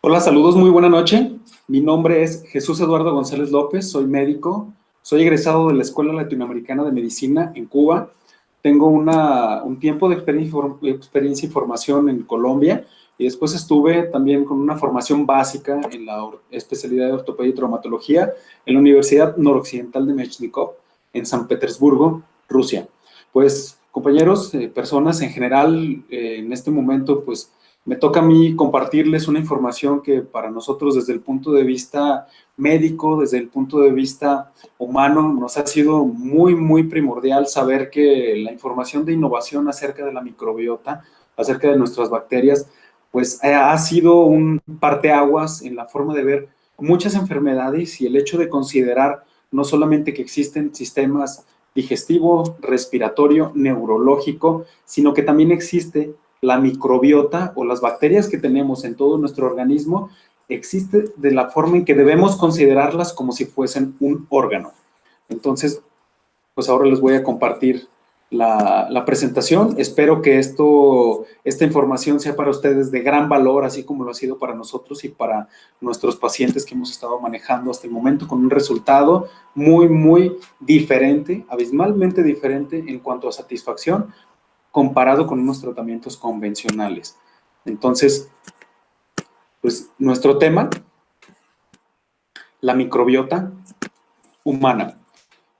Hola, saludos, muy buena noche. Mi nombre es Jesús Eduardo González López, soy médico, soy egresado de la Escuela Latinoamericana de Medicina en Cuba. Tengo un tiempo de experiencia y formación en Colombia y después estuve también con una formación básica en la especialidad de ortopedia y traumatología en la Universidad Noroccidental de Mechnikov en San Petersburgo, Rusia. Pues compañeros, personas en general, en este momento pues me toca a mí compartirles una información que para nosotros desde el punto de vista médico, desde el punto de vista humano, nos ha sido muy primordial saber que la información de innovación acerca de la microbiota, acerca de nuestras bacterias, pues ha sido un parteaguas en la forma de ver muchas enfermedades y el hecho de considerar no solamente que existen sistemas digestivo, respiratorio, neurológico, sino que también existe la microbiota o las bacterias que tenemos en todo nuestro organismo existe de la forma en que debemos considerarlas como si fuesen un órgano. Entonces, pues ahora les voy a compartir la presentación. Espero que esta información sea para ustedes de gran valor, así como lo ha sido para nosotros y para nuestros pacientes que hemos estado manejando hasta el momento con un resultado muy diferente, abismalmente diferente en cuanto a satisfacción comparado con unos tratamientos convencionales. Entonces, pues nuestro tema, la microbiota humana.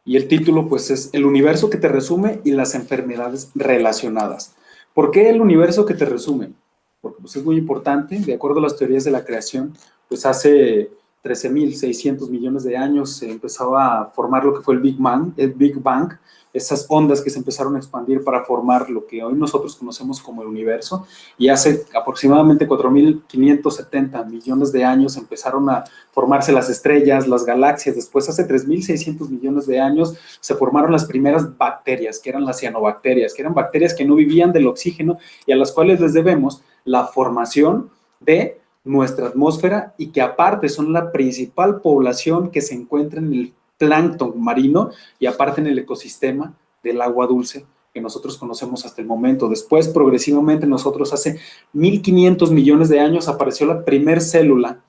Y el título, pues, es El universo que te resume y las enfermedades relacionadas. ¿Por qué el universo que te resume? Porque pues, es muy importante, de acuerdo a las teorías de la creación, pues hace 13.600 millones de años se empezaba a formar lo que fue el Big Bang, esas ondas que se empezaron a expandir para formar lo que hoy nosotros conocemos como el universo, y hace aproximadamente 4.570 millones de años empezaron a formarse las estrellas, las galaxias. Después, hace 3.600 millones de años, se formaron las primeras bacterias, que eran las cianobacterias, que eran bacterias que no vivían del oxígeno y a las cuales les debemos la formación de nuestra atmósfera y que aparte son la principal población que se encuentra en el plancton marino y aparte en el ecosistema del agua dulce que nosotros conocemos hasta el momento. Después, progresivamente, nosotros hace 1.500 millones de años apareció la primer célula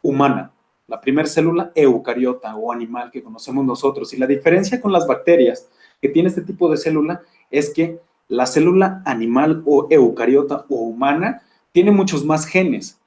humana, la primera célula eucariota o animal que conocemos nosotros. Y la diferencia con las bacterias que tiene este tipo de célula es que la célula animal o eucariota o humana tiene muchos más genes,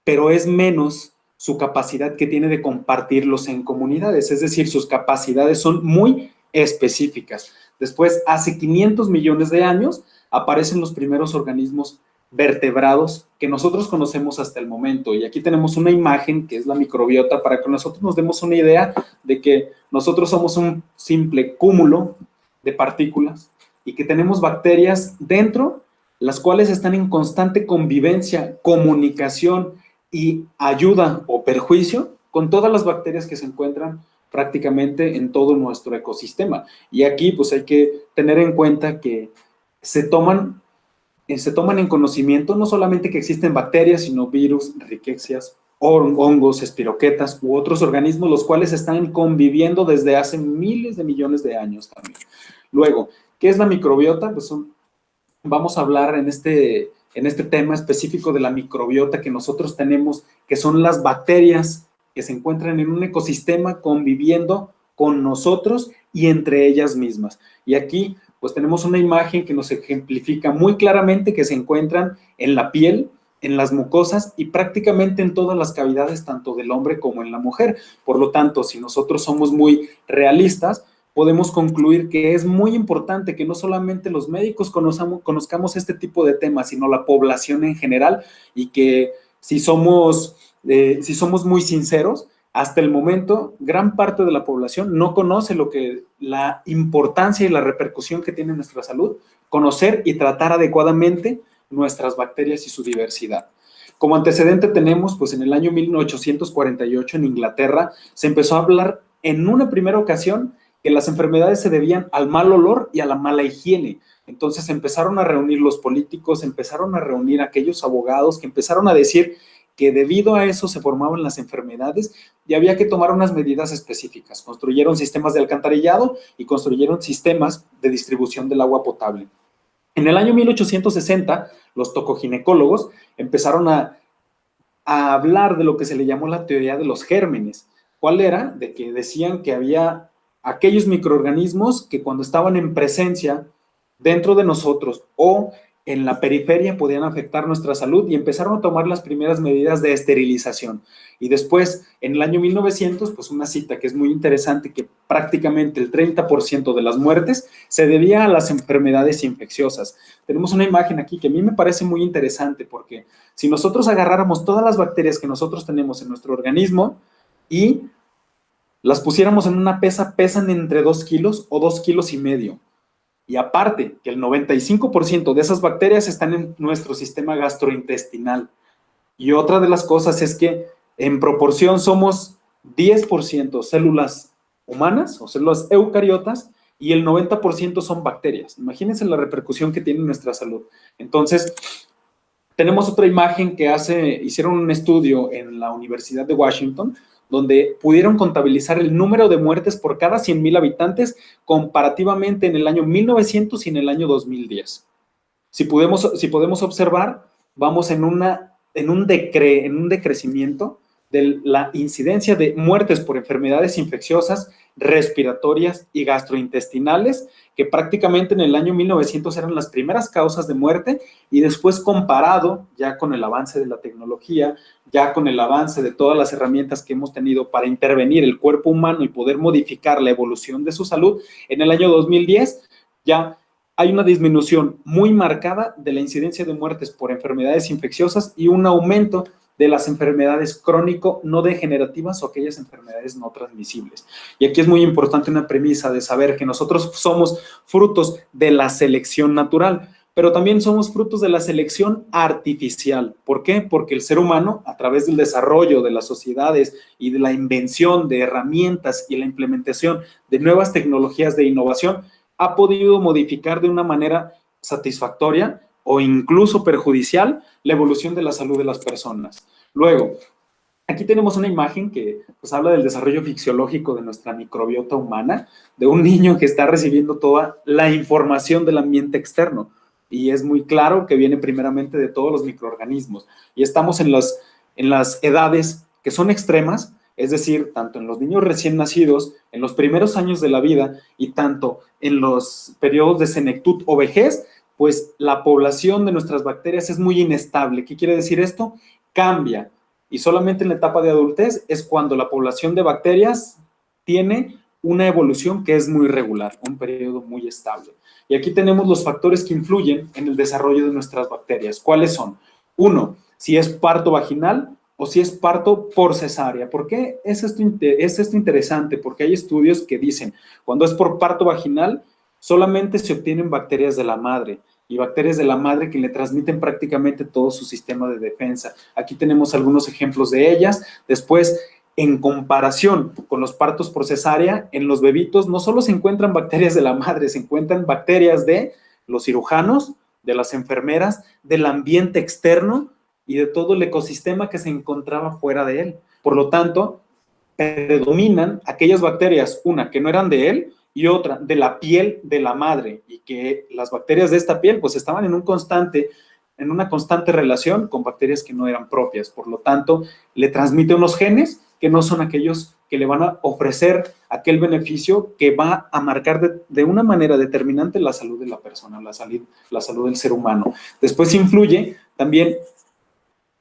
pero es menos su capacidad que tiene de compartirlos en comunidades, es decir, sus capacidades son muy específicas. Después, hace 500 millones de años, aparecen los primeros organismos vertebrados que nosotros conocemos hasta el momento. Y aquí tenemos una imagen que es la microbiota para que nosotros nos demos una idea de que nosotros somos un simple cúmulo de partículas y que tenemos bacterias dentro, las cuales están en constante convivencia, comunicación y ayuda o perjuicio con todas las bacterias que se encuentran prácticamente en todo nuestro ecosistema. Y aquí pues hay que tener en cuenta que se toman, se toman en conocimiento no solamente que existen bacterias, sino virus, riquecias, hongos, espiroquetas u otros organismos, los cuales están conviviendo desde hace miles de millones de años también. Luego, ¿qué es la microbiota? Pues vamos a hablar en este tema específico de la microbiota que nosotros tenemos, que son las bacterias que se encuentran en un ecosistema conviviendo con nosotros y entre ellas mismas. Y aquí pues tenemos una imagen que nos ejemplifica muy claramente que se encuentran en la piel, en las mucosas y prácticamente en todas las cavidades, tanto del hombre como en la mujer. Por lo tanto, si nosotros somos muy realistas, podemos concluir que es muy importante que no solamente los médicos conozcamos este tipo de temas, sino la población en general y que si somos muy sinceros, hasta el momento, gran parte de la población no conoce la importancia y la repercusión que tiene en nuestra salud, conocer y tratar adecuadamente nuestras bacterias y su diversidad. Como antecedente tenemos, pues en el año 1848 en Inglaterra se empezó a hablar en una primera ocasión que las enfermedades se debían al mal olor y a la mala higiene. Entonces empezaron a reunir los políticos, empezaron a reunir aquellos abogados que empezaron a decir que debido a eso se formaban las enfermedades y había que tomar unas medidas específicas. Construyeron sistemas de alcantarillado y construyeron sistemas de distribución del agua potable. En el año 1860, los tocoginecólogos empezaron a a hablar de lo que se le llamó la teoría de los gérmenes. ¿Cuál era? De que decían que había aquellos microorganismos que cuando estaban en presencia dentro de nosotros o en la periferia podían afectar nuestra salud y empezaron a tomar las primeras medidas de esterilización. Y después, en el año 1900, pues una cita que es muy interesante, que prácticamente el 30% de las muertes se debía a las enfermedades infecciosas. Tenemos una imagen aquí que a mí me parece muy interesante porque si nosotros agarráramos todas las bacterias que nosotros tenemos en nuestro organismo y las pusiéramos en una pesa, pesan entre 2 kilos o 2 kilos y medio. Y aparte, que el 95% de esas bacterias están en nuestro sistema gastrointestinal. Y otra de las cosas es que en proporción somos 10% células humanas o células eucariotas y el 90% son bacterias. Imagínense la repercusión que tiene en nuestra salud. Entonces, tenemos otra imagen que hicieron un estudio en la Universidad de Washington, donde pudieron contabilizar el número de muertes por cada 100,000 habitantes comparativamente en el año 1900 y en el año 2010. Si podemos observar, vamos en un decrecimiento de la incidencia de muertes por enfermedades infecciosas, respiratorias y gastrointestinales, que prácticamente en el año 1900 eran las primeras causas de muerte, y después comparado ya con el avance de la tecnología, ya con el avance de todas las herramientas que hemos tenido para intervenir el cuerpo humano y poder modificar la evolución de su salud, en el año 2010 ya hay una disminución muy marcada de la incidencia de muertes por enfermedades infecciosas y un aumento de las enfermedades crónico no degenerativas o aquellas enfermedades no transmisibles. Y aquí es muy importante una premisa de saber que nosotros somos frutos de la selección natural, pero también somos frutos de la selección artificial. ¿Por qué? Porque el ser humano, a través del desarrollo de las sociedades y de la invención de herramientas y la implementación de nuevas tecnologías de innovación, ha podido modificar de una manera satisfactoria o incluso perjudicial la evolución de la salud de las personas. Luego, aquí tenemos una imagen que pues, habla del desarrollo fisiológico de nuestra microbiota humana, de un niño que está recibiendo toda la información del ambiente externo. Y es muy claro que viene primeramente de todos los microorganismos. Y estamos en las edades que son extremas, es decir, tanto en los niños recién nacidos, en los primeros años de la vida y tanto en los periodos de senectud o vejez, pues la población de nuestras bacterias es muy inestable. ¿Qué quiere decir esto? Cambia. Y solamente en la etapa de adultez es cuando la población de bacterias tiene una evolución que es muy regular, un periodo muy estable. Y aquí tenemos los factores que influyen en el desarrollo de nuestras bacterias. ¿Cuáles son? Uno, si es parto vaginal o si es parto por cesárea. ¿Por qué es esto interesante? Porque hay estudios que dicen, cuando es por parto vaginal, solamente se obtienen bacterias de la madre, y bacterias de la madre que le transmiten prácticamente todo su sistema de defensa. Aquí tenemos algunos ejemplos de ellas. Después, en comparación con los partos por cesárea, en los bebitos no solo se encuentran bacterias de la madre, se encuentran bacterias de los cirujanos, de las enfermeras, del ambiente externo y de todo el ecosistema que se encontraba fuera de él. Por lo tanto, predominan aquellas bacterias, una, que no eran de él, y otra, de la piel de la madre, y que las bacterias de esta piel, pues estaban en una constante relación con bacterias que no eran propias. Por lo tanto, le transmite unos genes que no son aquellos que le van a ofrecer aquel beneficio que va a marcar de una manera determinante la salud de la persona, la salud del ser humano. Después influye también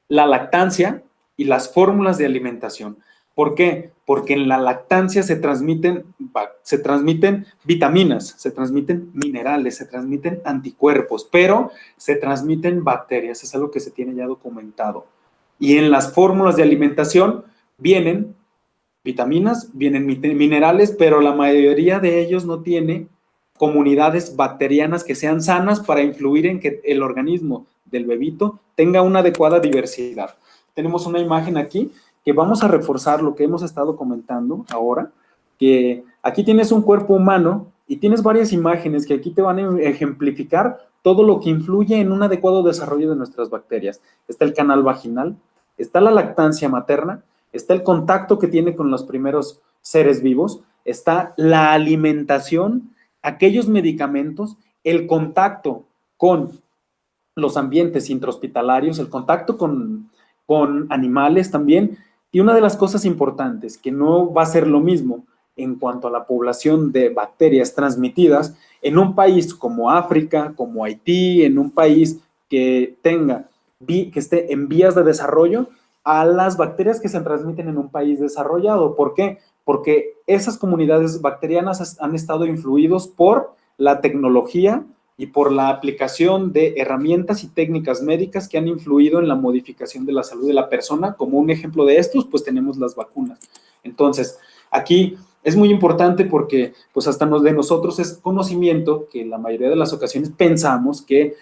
la lactancia y las fórmulas de alimentación. ¿Por qué? Porque en la lactancia se transmiten vitaminas, se transmiten minerales, se transmiten anticuerpos, pero se transmiten bacterias, es algo que se tiene ya documentado. Y en las fórmulas de alimentación vienen vitaminas, vienen minerales, pero la mayoría de ellos no tiene comunidades bacterianas que sean sanas para influir en que el organismo del bebito tenga una adecuada diversidad. Tenemos una imagen aquí que vamos a reforzar lo que hemos estado comentando ahora, que aquí tienes un cuerpo humano y tienes varias imágenes que aquí te van a ejemplificar todo lo que influye en un adecuado desarrollo de nuestras bacterias. Está el canal vaginal, está la lactancia materna, está el contacto que tiene con los primeros seres vivos, está la alimentación, aquellos medicamentos, el contacto con los ambientes intrahospitalarios, el contacto con con animales también. Y una de las cosas importantes, que no va a ser lo mismo en cuanto a la población de bacterias transmitidas en un país como África, como Haití, en un país que esté en vías de desarrollo, a las bacterias que se transmiten en un país desarrollado. ¿Por qué? Porque esas comunidades bacterianas han estado influidos por la tecnología y por la aplicación de herramientas y técnicas médicas que han influido en la modificación de la salud de la persona. Como un ejemplo de estos, pues tenemos las vacunas. Entonces, aquí es muy importante porque pues hasta de nosotros es conocimiento que en la mayoría de las ocasiones pensamos que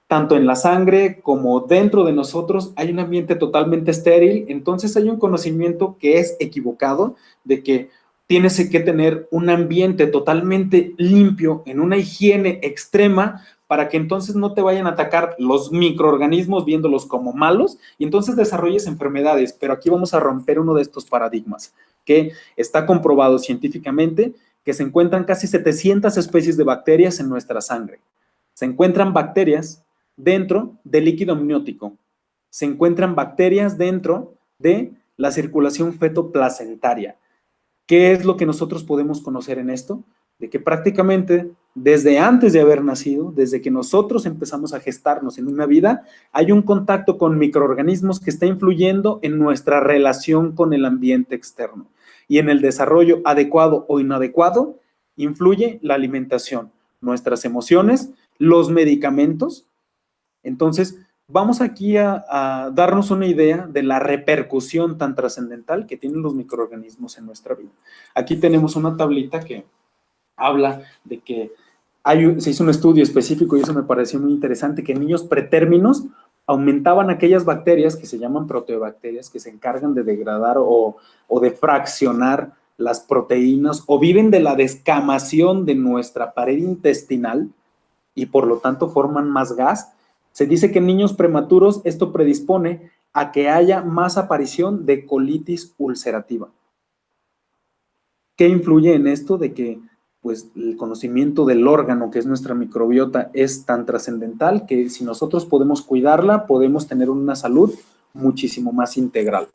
tanto en la sangre como dentro de nosotros hay un ambiente totalmente estéril. Entonces hay un conocimiento que es equivocado de que tienes que tener un ambiente totalmente limpio, en una higiene extrema, para que entonces no te vayan a atacar los microorganismos viéndolos como malos y entonces desarrolles enfermedades. Pero aquí vamos a romper uno de estos paradigmas, que está comprobado científicamente que se encuentran casi 700 especies de bacterias en nuestra sangre. Se encuentran bacterias dentro del líquido amniótico. Se encuentran bacterias dentro de la circulación fetoplacentaria. ¿Qué es lo que nosotros podemos conocer en esto? De que prácticamente desde antes de haber nacido, desde que nosotros empezamos a gestarnos en una vida, hay un contacto con microorganismos que está influyendo en nuestra relación con el ambiente externo. Y en el desarrollo adecuado o inadecuado, influye la alimentación, nuestras emociones, los medicamentos. Entonces, vamos aquí a darnos una idea de la repercusión tan trascendental que tienen los microorganismos en nuestra vida. Aquí tenemos una tablita que habla de que se hizo un estudio específico y eso me pareció muy interesante, que en niños pretérminos aumentaban aquellas bacterias que se llaman proteobacterias, que se encargan de degradar o de fraccionar las proteínas o viven de la descamación de nuestra pared intestinal y por lo tanto forman más gas. Se dice que en niños prematuros esto predispone a que haya más aparición de colitis ulcerativa. ¿Qué influye en esto de que pues, el conocimiento del órgano que es nuestra microbiota es tan trascendental que si nosotros podemos cuidarla, podemos tener una salud muchísimo más integral?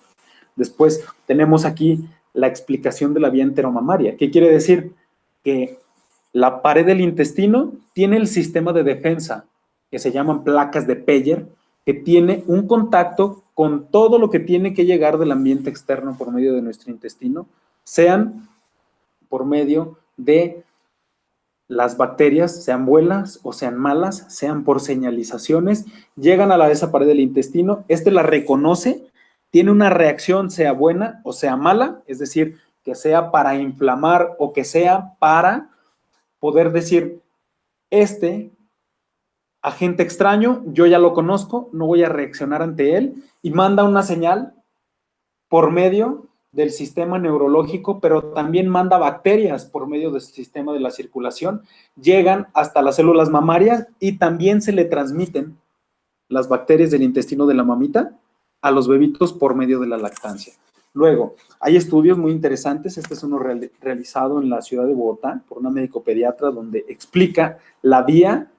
Después tenemos aquí la explicación de la vía enteromamaria. ¿Qué quiere decir? Que la pared del intestino tiene el sistema de defensa que se llaman placas de Peyer, que tiene un contacto con todo lo que tiene que llegar del ambiente externo por medio de nuestro intestino, sean por medio de las bacterias, sean buenas o sean malas, sean por señalizaciones, llegan a esa pared del intestino, la reconoce, tiene una reacción, sea buena o sea mala, es decir, que sea para inflamar o que sea para poder decir, agente extraño, yo ya lo conozco, no voy a reaccionar ante él, y manda una señal por medio del sistema neurológico, pero también manda bacterias por medio del sistema de la circulación, llegan hasta las células mamarias y también se le transmiten las bacterias del intestino de la mamita a los bebitos por medio de la lactancia. Luego, hay estudios muy interesantes, este es uno realizado en la ciudad de Bogotá por una médico pediatra donde explica la vía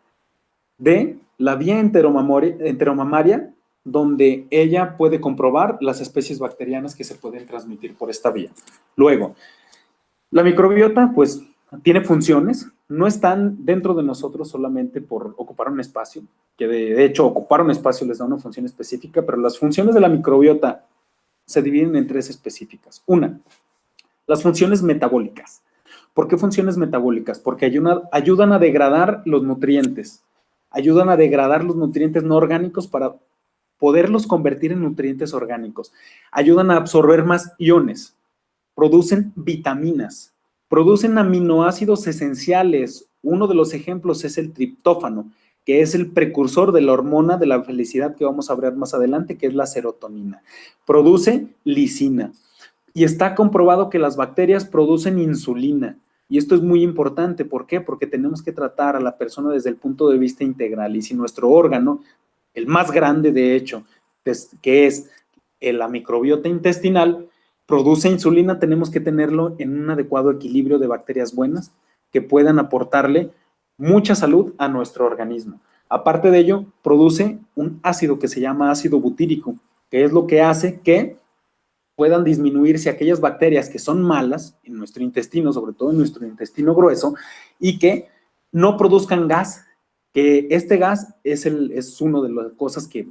enteromamaria, donde ella puede comprobar las especies bacterianas que se pueden transmitir por esta vía. Luego, la microbiota, pues, tiene funciones, no están dentro de nosotros solamente por ocupar un espacio, que de hecho ocupar un espacio les da una función específica, pero las funciones de la microbiota se dividen en tres específicas. Una, las funciones metabólicas. ¿Por qué funciones metabólicas? Porque ayudan a degradar los nutrientes, ayudan a degradar los nutrientes no orgánicos para poderlos convertir en nutrientes orgánicos, ayudan a absorber más iones, producen vitaminas, producen aminoácidos esenciales. Uno de los ejemplos es el triptófano, que es el precursor de la hormona de la felicidad que vamos a hablar más adelante, que es la serotonina. Produce lisina. Y está comprobado que las bacterias producen insulina. Y esto es muy importante. ¿Por qué? Porque tenemos que tratar a la persona desde el punto de vista integral. Y si nuestro órgano, el más grande de hecho, que es la microbiota intestinal, produce insulina, tenemos que tenerlo en un adecuado equilibrio de bacterias buenas que puedan aportarle mucha salud a nuestro organismo. Aparte de ello, produce un ácido que se llama ácido butírico, que es lo que hace que puedan disminuirse aquellas bacterias que son malas en nuestro intestino, sobre todo en nuestro intestino grueso, y que no produzcan gas, que este gas es una de las cosas que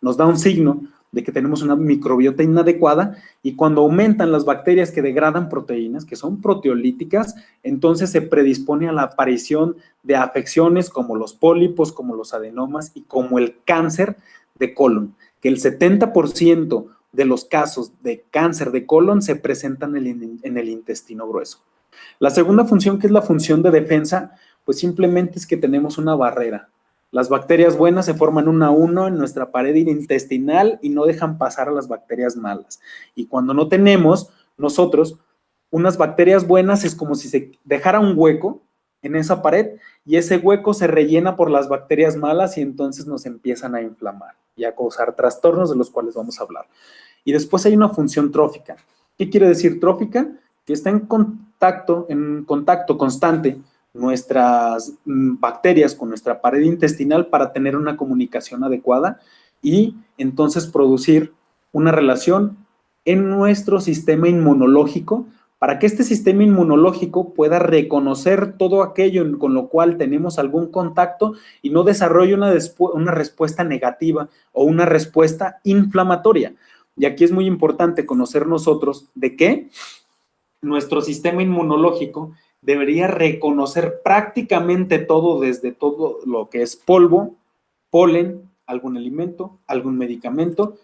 nos da un signo de que tenemos una microbiota inadecuada, y cuando aumentan las bacterias que degradan proteínas, que son proteolíticas, entonces se predispone a la aparición de afecciones como los pólipos, como los adenomas y como el cáncer de colon, que el 70% de los casos de cáncer de colon se presentan en el intestino grueso. La segunda función, que es la función de defensa, pues simplemente es que tenemos una barrera. Las bacterias buenas se forman uno a uno en nuestra pared intestinal y no dejan pasar a las bacterias malas. Y cuando no tenemos nosotros unas bacterias buenas, es como si se dejara un hueco en esa pared y ese hueco se rellena por las bacterias malas y entonces nos empiezan a inflamar y a causar trastornos de los cuales vamos a hablar. Y después hay una función trófica. ¿Qué quiere decir trófica? Que está en contacto constante nuestras bacterias con nuestra pared intestinal para tener una comunicación adecuada y entonces producir una relación en nuestro sistema inmunológico para que este sistema inmunológico pueda reconocer todo aquello con lo cual tenemos algún contacto y no desarrolle una respuesta negativa o una respuesta inflamatoria. Y aquí es muy importante conocer nosotros de qué nuestro sistema inmunológico debería reconocer prácticamente todo, desde todo lo que es polvo, polen, algún alimento, algún medicamento,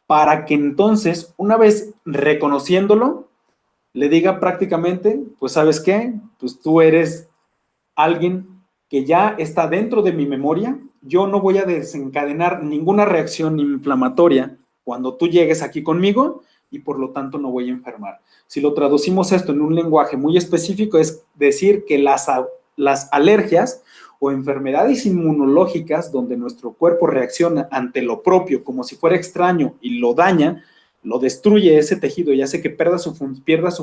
para que entonces, una vez reconociéndolo, le diga prácticamente, pues ¿sabes qué? Pues tú eres alguien que ya está dentro de mi memoria, yo no voy a desencadenar ninguna reacción inflamatoria cuando tú llegues aquí conmigo y por lo tanto no voy a enfermar. Si lo traducimos esto en un lenguaje muy específico, es decir que las alergias o enfermedades inmunológicas donde nuestro cuerpo reacciona ante lo propio como si fuera extraño y lo daña, lo destruye ese tejido y hace que pierda su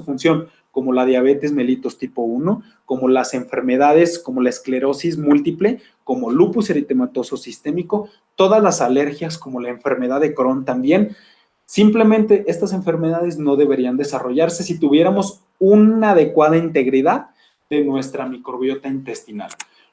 función, como la diabetes mellitus tipo 1, como las enfermedades como la esclerosis múltiple, como lupus eritematoso sistémico, todas las alergias como la enfermedad de Crohn también. Simplemente estas enfermedades no deberían desarrollarse si tuviéramos una adecuada integridad de nuestra microbiota intestinal.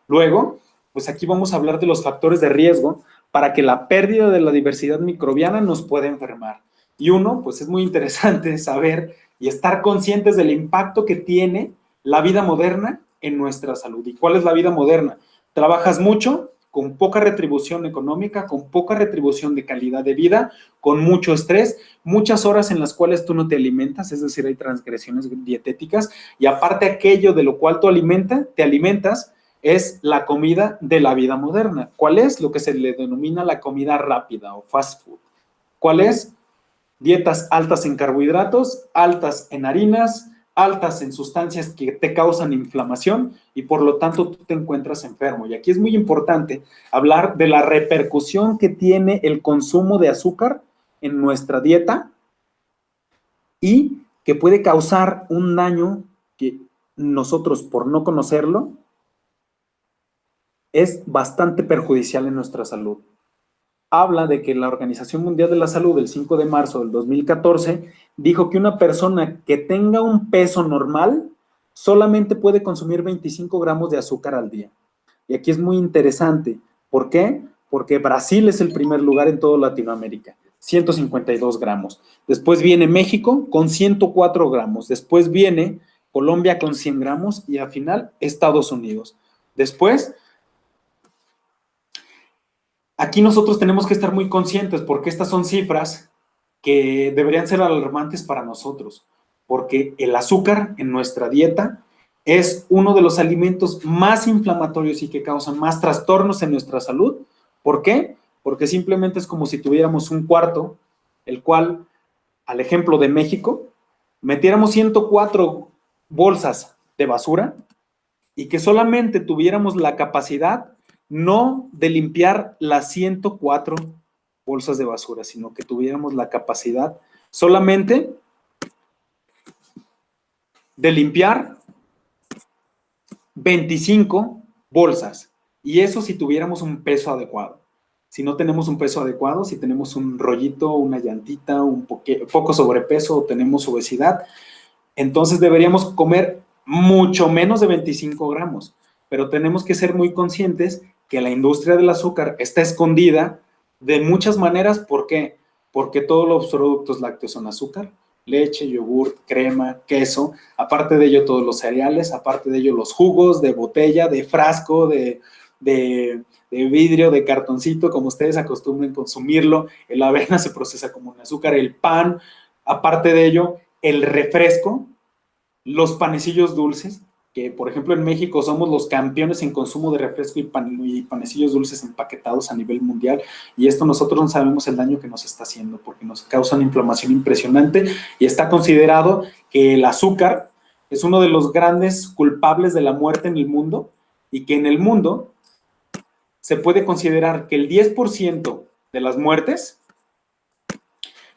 Luego, pues aquí vamos a hablar de los factores de riesgo para que la pérdida de la diversidad microbiana nos pueda enfermar. Y uno, pues es muy interesante saber y estar conscientes del impacto que tiene la vida moderna en nuestra salud. ¿Y cuál es la vida moderna? Trabajas mucho, con poca retribución económica, con poca retribución de calidad de vida, con mucho estrés, muchas horas en las cuales tú no te alimentas, es decir, hay transgresiones dietéticas, y aparte aquello de lo cual tú te alimentas, es la comida de la vida moderna. ¿Cuál es? Lo que se le denomina la comida rápida o fast food. ¿Cuál es? Dietas altas en carbohidratos, altas en harinas, altas en sustancias que te causan inflamación y por lo tanto tú te encuentras enfermo. Y aquí es muy importante hablar de la repercusión que tiene el consumo de azúcar en nuestra dieta y que puede causar un daño que nosotros, por no conocerlo, es bastante perjudicial en nuestra salud. Habla de que la Organización Mundial de la Salud, el 5 de marzo del 2014, dijo que una persona que tenga un peso normal solamente puede consumir 25 gramos de azúcar al día. Y aquí es muy interesante. ¿Por qué? Porque Brasil es el primer lugar en toda Latinoamérica, 152 gramos. Después viene México con 104 gramos. Después viene Colombia con 100 gramos y al final Estados Unidos. Después, aquí nosotros tenemos que estar muy conscientes porque estas son cifras que deberían ser alarmantes para nosotros, porque el azúcar en nuestra dieta es uno de los alimentos más inflamatorios y que causan más trastornos en nuestra salud. ¿Por qué? Porque simplemente es como si tuviéramos un cuarto, el cual, al ejemplo de México, metiéramos 104 bolsas de basura y que solamente tuviéramos la capacidad no de limpiar las 104 bolsas de basura, sino que tuviéramos la capacidad solamente de limpiar 25 bolsas. Y eso si tuviéramos un peso adecuado. si no tenemos un peso adecuado, si tenemos un rollito, una llantita, un poco sobrepeso o tenemos obesidad, entonces deberíamos comer mucho menos de 25 gramos. Pero tenemos que ser muy conscientes que la industria del azúcar está escondida de muchas maneras. ¿Por qué? Porque todos los productos lácteos son azúcar, leche, yogur, crema, queso, aparte de ello todos los cereales, aparte de ello los jugos de botella, de frasco, de vidrio, de cartoncito, como ustedes acostumbren consumirlo. La avena se procesa como un azúcar, el pan, aparte de ello, el refresco, los panecillos dulces, que por ejemplo en México somos los campeones en consumo de refresco y panecillos dulces empaquetados a nivel mundial, y esto nosotros no sabemos el daño que nos está haciendo, porque nos causa una inflamación impresionante, y está considerado que el azúcar es uno de los grandes culpables de la muerte en el mundo, y que en el mundo se puede considerar que el 10% de las muertes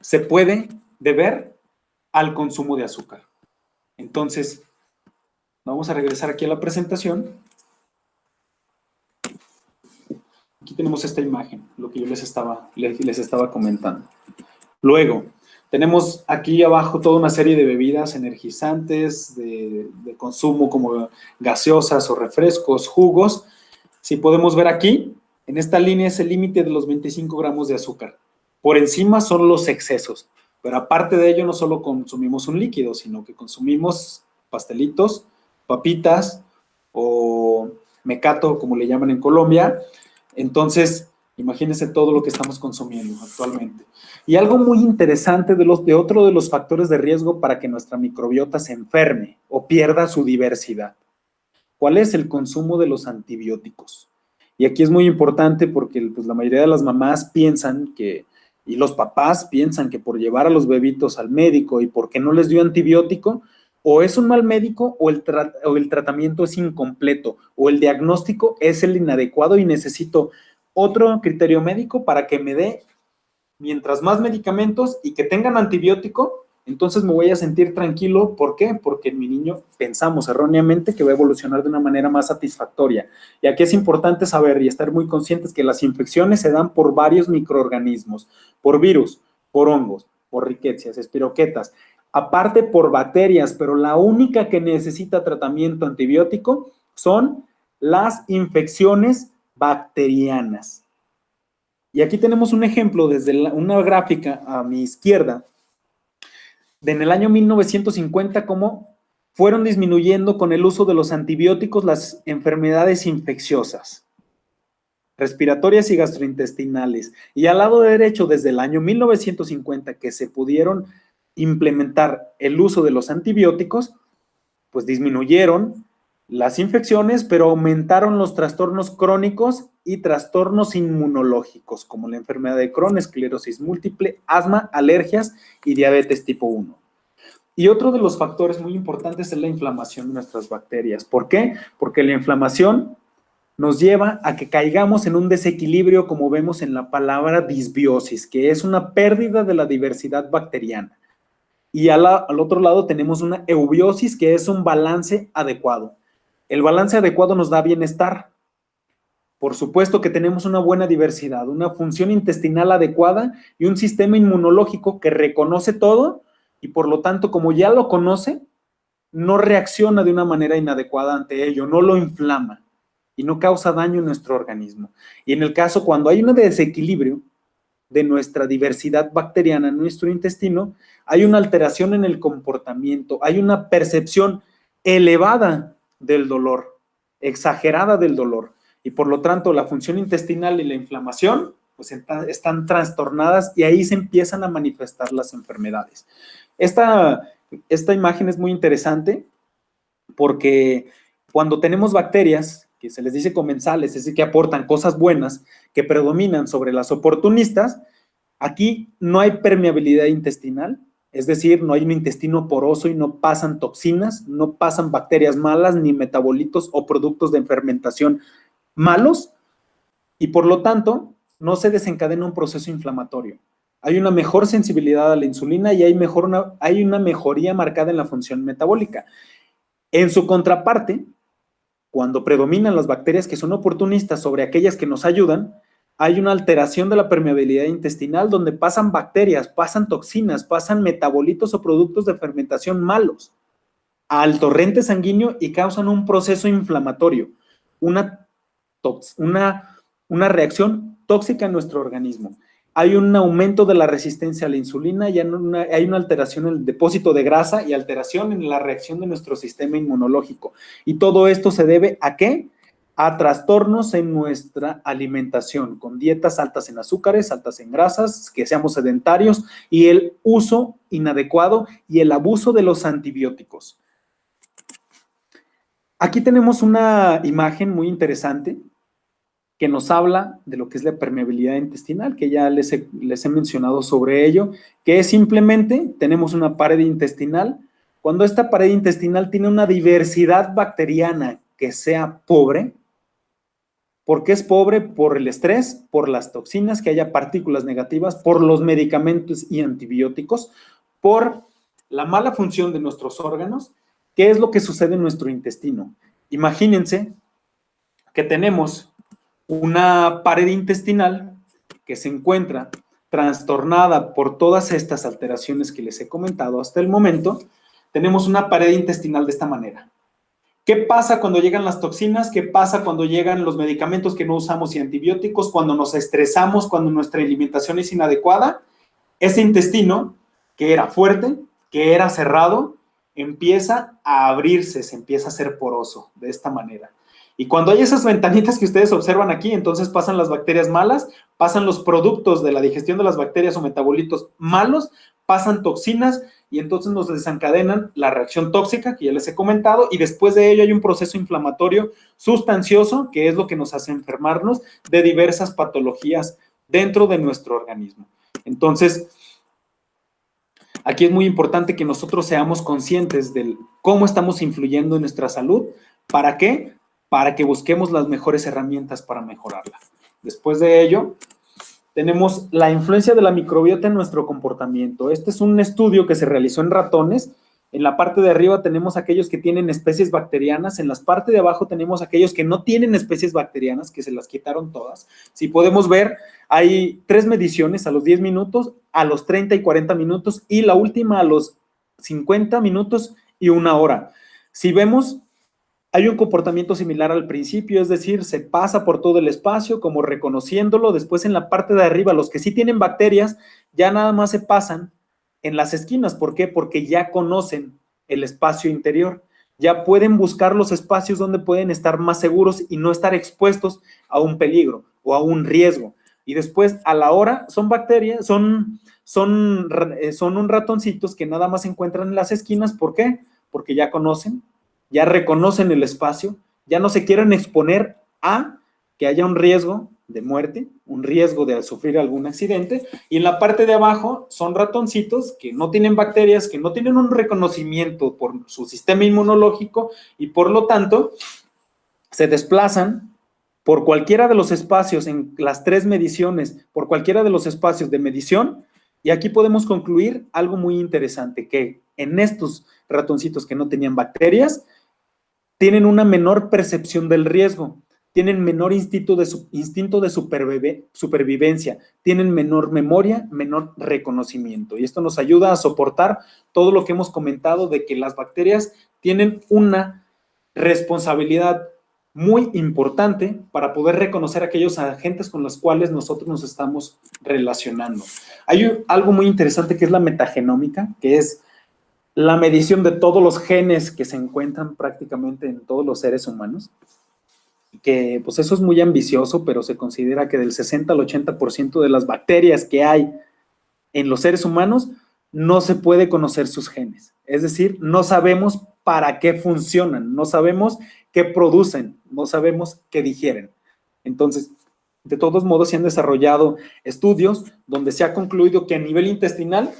se puede deber al consumo de azúcar. Entonces, vamos a regresar aquí a la presentación. Aquí tenemos esta imagen, lo que yo les estaba comentando. Luego, tenemos aquí abajo toda una serie de bebidas energizantes de consumo como gaseosas o refrescos, jugos. Si podemos ver aquí, en esta línea es el límite de los 25 gramos de azúcar. Por encima son los excesos, pero aparte de ello no solo consumimos un líquido, sino que consumimos pastelitos, papitas o mecato, como le llaman en Colombia. Entonces, imagínense todo lo que estamos consumiendo actualmente. Y algo muy interesante de otro de los factores de riesgo para que nuestra microbiota se enferme o pierda su diversidad. ¿Cuál es el consumo de los antibióticos? Y aquí es muy importante porque pues, la mayoría de las mamás piensan que, y los papás piensan que por llevar a los bebitos al médico y porque no les dio antibiótico, o es un mal médico o el tratamiento es incompleto, o el diagnóstico es el inadecuado y necesito otro criterio médico para que me dé mientras más medicamentos y que tengan antibiótico, entonces me voy a sentir tranquilo. ¿Por qué? Porque mi niño pensamos erróneamente que va a evolucionar de una manera más satisfactoria. Y aquí es importante saber y estar muy conscientes que las infecciones se dan por varios microorganismos, por virus, por hongos, por riquecias, espiroquetas, aparte por bacterias, pero la única que necesita tratamiento antibiótico son las infecciones bacterianas. Y aquí tenemos un ejemplo desde una gráfica a mi izquierda, de en el año 1950, cómo fueron disminuyendo con el uso de los antibióticos las enfermedades infecciosas, respiratorias y gastrointestinales. Y al lado derecho, desde el año 1950, que se pudieron implementar el uso de los antibióticos, pues disminuyeron las infecciones, pero aumentaron los trastornos crónicos y trastornos inmunológicos, como la enfermedad de Crohn, esclerosis múltiple, asma, alergias y diabetes tipo 1. Y otro de los factores muy importantes es la inflamación de nuestras bacterias. ¿Por qué? Porque la inflamación nos lleva a que caigamos en un desequilibrio, como vemos en la palabra disbiosis, que es una pérdida de la diversidad bacteriana. Y al otro lado tenemos una eubiosis, que es un balance adecuado. El balance adecuado nos da bienestar. Por supuesto que tenemos una buena diversidad, una función intestinal adecuada y un sistema inmunológico que reconoce todo y por lo tanto, como ya lo conoce, no reacciona de una manera inadecuada ante ello, no lo inflama y no causa daño en nuestro organismo. Y en el caso cuando hay un desequilibrio de nuestra diversidad bacteriana en nuestro intestino, hay una alteración en el comportamiento, hay una percepción elevada del dolor, exagerada del dolor, y por lo tanto la función intestinal y la inflamación pues están trastornadas y ahí se empiezan a manifestar las enfermedades. Esta imagen es muy interesante porque cuando tenemos bacterias, que se les dice comensales, es decir, que aportan cosas buenas, que predominan sobre las oportunistas, aquí no hay permeabilidad intestinal, es decir, no hay un intestino poroso y no pasan toxinas, no pasan bacterias malas, ni metabolitos o productos de fermentación malos, y por lo tanto, no se desencadena un proceso inflamatorio. Hay una mejor sensibilidad a la insulina y hay una mejoría marcada en la función metabólica. En su contraparte, cuando predominan las bacterias que son oportunistas sobre aquellas que nos ayudan, hay una alteración de la permeabilidad intestinal donde pasan bacterias, pasan toxinas, pasan metabolitos o productos de fermentación malos al torrente sanguíneo y causan un proceso inflamatorio, una, una, una reacción tóxica en nuestro organismo. Hay un aumento de la resistencia a la insulina y hay una alteración en el depósito de grasa y alteración en la reacción de nuestro sistema inmunológico. Y todo esto se debe ¿a qué? A trastornos en nuestra alimentación, con dietas altas en azúcares, altas en grasas, que seamos sedentarios y el uso inadecuado y el abuso de los antibióticos. Aquí tenemos una imagen muy interesante que nos habla de lo que es la permeabilidad intestinal, que ya les he mencionado sobre ello, que es simplemente, tenemos una pared intestinal. Cuando esta pared intestinal tiene una diversidad bacteriana que sea pobre, ¿por qué es pobre? Por el estrés, por las toxinas, que haya partículas negativas, por los medicamentos y antibióticos, por la mala función de nuestros órganos. ¿Qué es lo que sucede en nuestro intestino? Imagínense que tenemos una pared intestinal que se encuentra trastornada por todas estas alteraciones que les he comentado hasta el momento. Tenemos una pared intestinal de esta manera. ¿Qué pasa cuando llegan las toxinas? ¿Qué pasa cuando llegan los medicamentos que no usamos y antibióticos? Cuando nos estresamos, cuando nuestra alimentación es inadecuada, ese intestino, que era fuerte, que era cerrado, empieza a abrirse, se empieza a hacer poroso de esta manera. Y cuando hay esas ventanitas que ustedes observan aquí, entonces pasan las bacterias malas, pasan los productos de la digestión de las bacterias o metabolitos malos, pasan toxinas y entonces nos desencadenan la reacción tóxica que ya les he comentado y después de ello hay un proceso inflamatorio sustancioso que es lo que nos hace enfermarnos de diversas patologías dentro de nuestro organismo. Entonces, aquí es muy importante que nosotros seamos conscientes de cómo estamos influyendo en nuestra salud. ¿Para qué? Para que busquemos las mejores herramientas para mejorarla. Después de ello, tenemos la influencia de la microbiota en nuestro comportamiento. Este es un estudio que se realizó en ratones. En la parte de arriba tenemos aquellos que tienen especies bacterianas, en la parte de abajo tenemos aquellos que no tienen especies bacterianas, que se las quitaron todas. Si podemos ver, hay 3 mediciones a los 10 minutos, a los 30 y 40 minutos y la última a los 50 minutos y 1 hora. Si vemos, hay un comportamiento similar al principio, es decir, se pasa por todo el espacio como reconociéndolo. Después en la parte de arriba, los que sí tienen bacterias, ya nada más se pasan en las esquinas. ¿Por qué? Porque ya conocen el espacio interior. Ya pueden buscar los espacios donde pueden estar más seguros y no estar expuestos a un peligro o a un riesgo. Y después, a la hora, son bacterias, son un ratoncitos que nada más se encuentran en las esquinas. ¿Por qué? Porque ya conocen, ya reconocen el espacio, ya no se quieren exponer a que haya un riesgo de muerte, un riesgo de sufrir algún accidente, y en la parte de abajo son ratoncitos que no tienen bacterias, que no tienen un reconocimiento por su sistema inmunológico y por lo tanto se desplazan por cualquiera de los espacios en las 3 mediciones, por cualquiera de los espacios de medición, y aquí podemos concluir algo muy interesante, que en estos ratoncitos que no tenían bacterias, tienen una menor percepción del riesgo, tienen menor instinto de supervivencia, tienen menor memoria, menor reconocimiento. Y esto nos ayuda a soportar todo lo que hemos comentado de que las bacterias tienen una responsabilidad muy importante para poder reconocer aquellos agentes con los cuales nosotros nos estamos relacionando. Hay algo muy interesante que es la metagenómica, que es la medición de todos los genes que se encuentran prácticamente en todos los seres humanos, que pues eso es muy ambicioso, pero se considera que del 60 al 80% de las bacterias que hay en los seres humanos no se puede conocer sus genes. Es decir, no sabemos para qué funcionan, no sabemos qué producen, no sabemos qué digieren. Entonces, de todos modos, se han desarrollado estudios donde se ha concluido que a nivel intestinal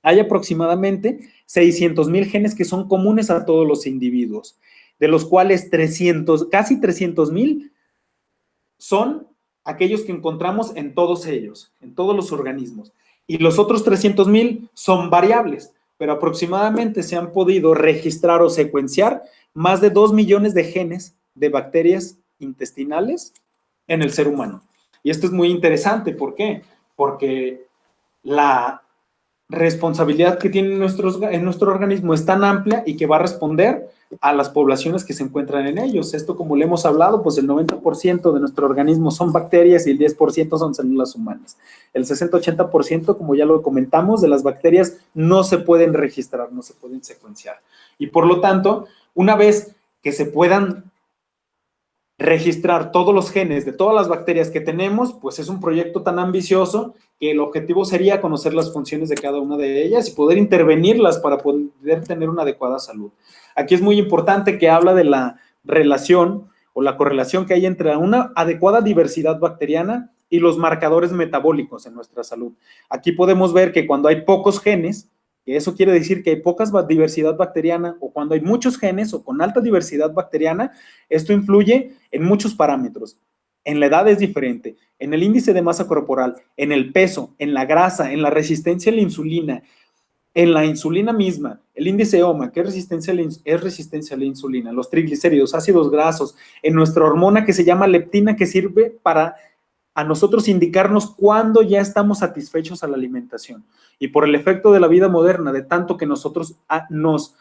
hay aproximadamente 600,000 genes que son comunes a todos los individuos, de los cuales casi 300,000 son aquellos que encontramos en todos ellos, en todos los organismos. Y los otros 300,000 son variables, pero aproximadamente se han podido registrar o secuenciar más de 2 millones de genes de bacterias intestinales en el ser humano. Y esto es muy interesante, ¿por qué? Porque la responsabilidad que tiene en nuestro organismo es tan amplia y que va a responder a las poblaciones que se encuentran en ellos. Esto, como le hemos hablado, pues el 90% de nuestro organismo son bacterias y el 10% son células humanas. El 60-80%, como ya lo comentamos, de las bacterias no se pueden registrar, no se pueden secuenciar. Y por lo tanto, una vez que se puedan registrar todos los genes de todas las bacterias que tenemos, pues es un proyecto tan ambicioso que el objetivo sería conocer las funciones de cada una de ellas y poder intervenirlas para poder tener una adecuada salud. Aquí es muy importante que habla de la relación o la correlación que hay entre una adecuada diversidad bacteriana y los marcadores metabólicos en nuestra salud. Aquí podemos ver que cuando hay pocos genes, que eso quiere decir que hay poca diversidad bacteriana, o cuando hay muchos genes o con alta diversidad bacteriana, esto influye en muchos parámetros. En la edad es diferente, en el índice de masa corporal, en el peso, en la grasa, en la resistencia a la insulina, en la insulina misma, el índice OMA, que es resistencia a la insulina, los triglicéridos, ácidos grasos, en nuestra hormona que se llama leptina, que sirve para a nosotros indicarnos cuándo ya estamos satisfechos a la alimentación. Y por el efecto de la vida moderna, de tanto que nosotros nos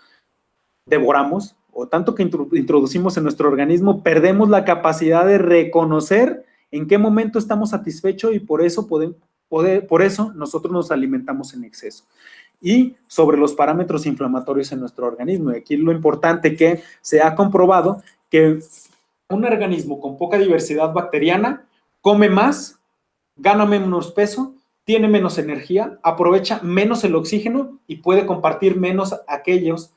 devoramos o tanto que introducimos en nuestro organismo, perdemos la capacidad de reconocer en qué momento estamos satisfechos y por eso por eso nosotros nos alimentamos en exceso. Y sobre los parámetros inflamatorios en nuestro organismo. Y aquí lo importante que se ha comprobado que un organismo con poca diversidad bacteriana come más, gana menos peso, tiene menos energía, aprovecha menos el oxígeno y puede compartir menos aquellos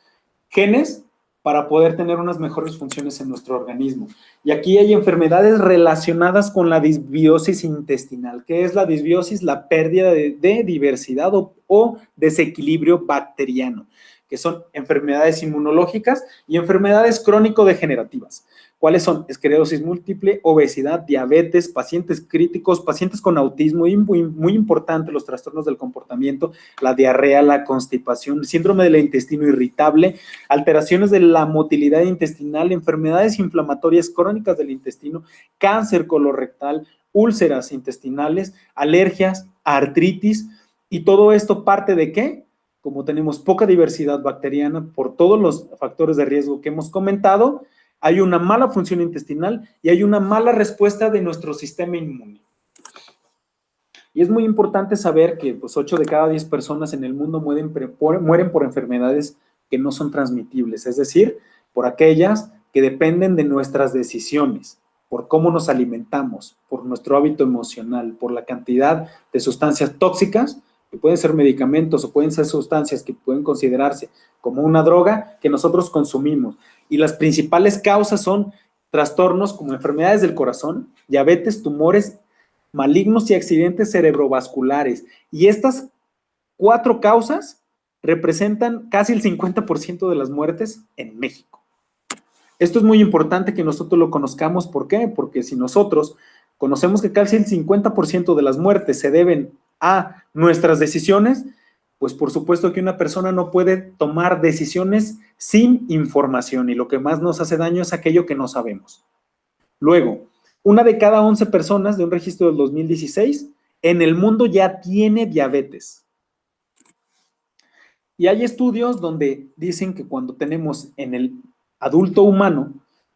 genes para poder tener unas mejores funciones en nuestro organismo. Y aquí hay enfermedades relacionadas con la disbiosis intestinal. ¿Qué es la disbiosis? La pérdida de diversidad o desequilibrio bacteriano, que son enfermedades inmunológicas y enfermedades crónico-degenerativas. ¿Cuáles son? Esclerosis múltiple, obesidad, diabetes, pacientes críticos, pacientes con autismo, y muy importante, los trastornos del comportamiento, la diarrea, la constipación, síndrome del intestino irritable, alteraciones de la motilidad intestinal, enfermedades inflamatorias crónicas del intestino, cáncer colorectal, úlceras intestinales, alergias, artritis, y todo esto parte de ¿qué? Como tenemos poca diversidad bacteriana por todos los factores de riesgo que hemos comentado, hay una mala función intestinal y hay una mala respuesta de nuestro sistema inmune. Y es muy importante saber que pues, 8 de cada 10 personas en el mundo mueren por enfermedades que no son transmitibles, es decir, por aquellas que dependen de nuestras decisiones, por cómo nos alimentamos, por nuestro hábito emocional, por la cantidad de sustancias tóxicas, que pueden ser medicamentos o pueden ser sustancias que pueden considerarse como una droga que nosotros consumimos. Y las principales causas son trastornos como enfermedades del corazón, diabetes, tumores malignos y accidentes cerebrovasculares. Y estas 4 causas representan casi el 50% de las muertes en México. Esto es muy importante que nosotros lo conozcamos. ¿Por qué? Porque si nosotros conocemos que casi el 50% de las muertes se deben a nuestras decisiones, pues por supuesto que una persona no puede tomar decisiones sin información y lo que más nos hace daño es aquello que no sabemos. Luego, 1 de cada 11 personas de un registro del 2016 en el mundo ya tiene diabetes. Y hay estudios donde dicen que cuando tenemos en el adulto humano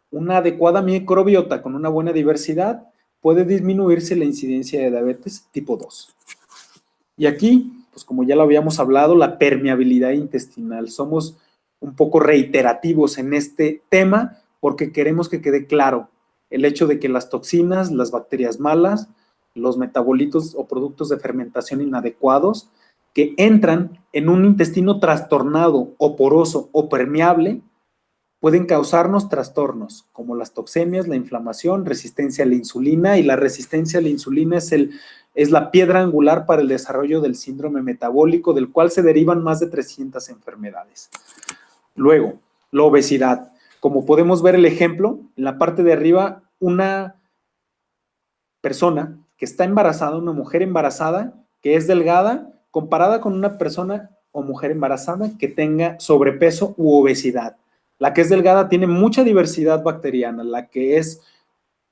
una adecuada microbiota con una buena diversidad, puede disminuirse la incidencia de diabetes tipo 2. Y aquí, pues como ya lo habíamos hablado, la permeabilidad intestinal. Somos un poco reiterativos en este tema porque queremos que quede claro el hecho de que las toxinas, las bacterias malas, los metabolitos o productos de fermentación inadecuados que entran en un intestino trastornado o poroso o permeable pueden causarnos trastornos como las toxemias, la inflamación, resistencia a la insulina, y la resistencia a la insulina es la piedra angular para el desarrollo del síndrome metabólico, del cual se derivan más de 300 enfermedades. Luego, la obesidad. Como podemos ver el ejemplo, en la parte de arriba, una persona que está embarazada, una mujer embarazada, que es delgada, comparada con una persona o mujer embarazada que tenga sobrepeso u obesidad. La que es delgada tiene mucha diversidad bacteriana, la que es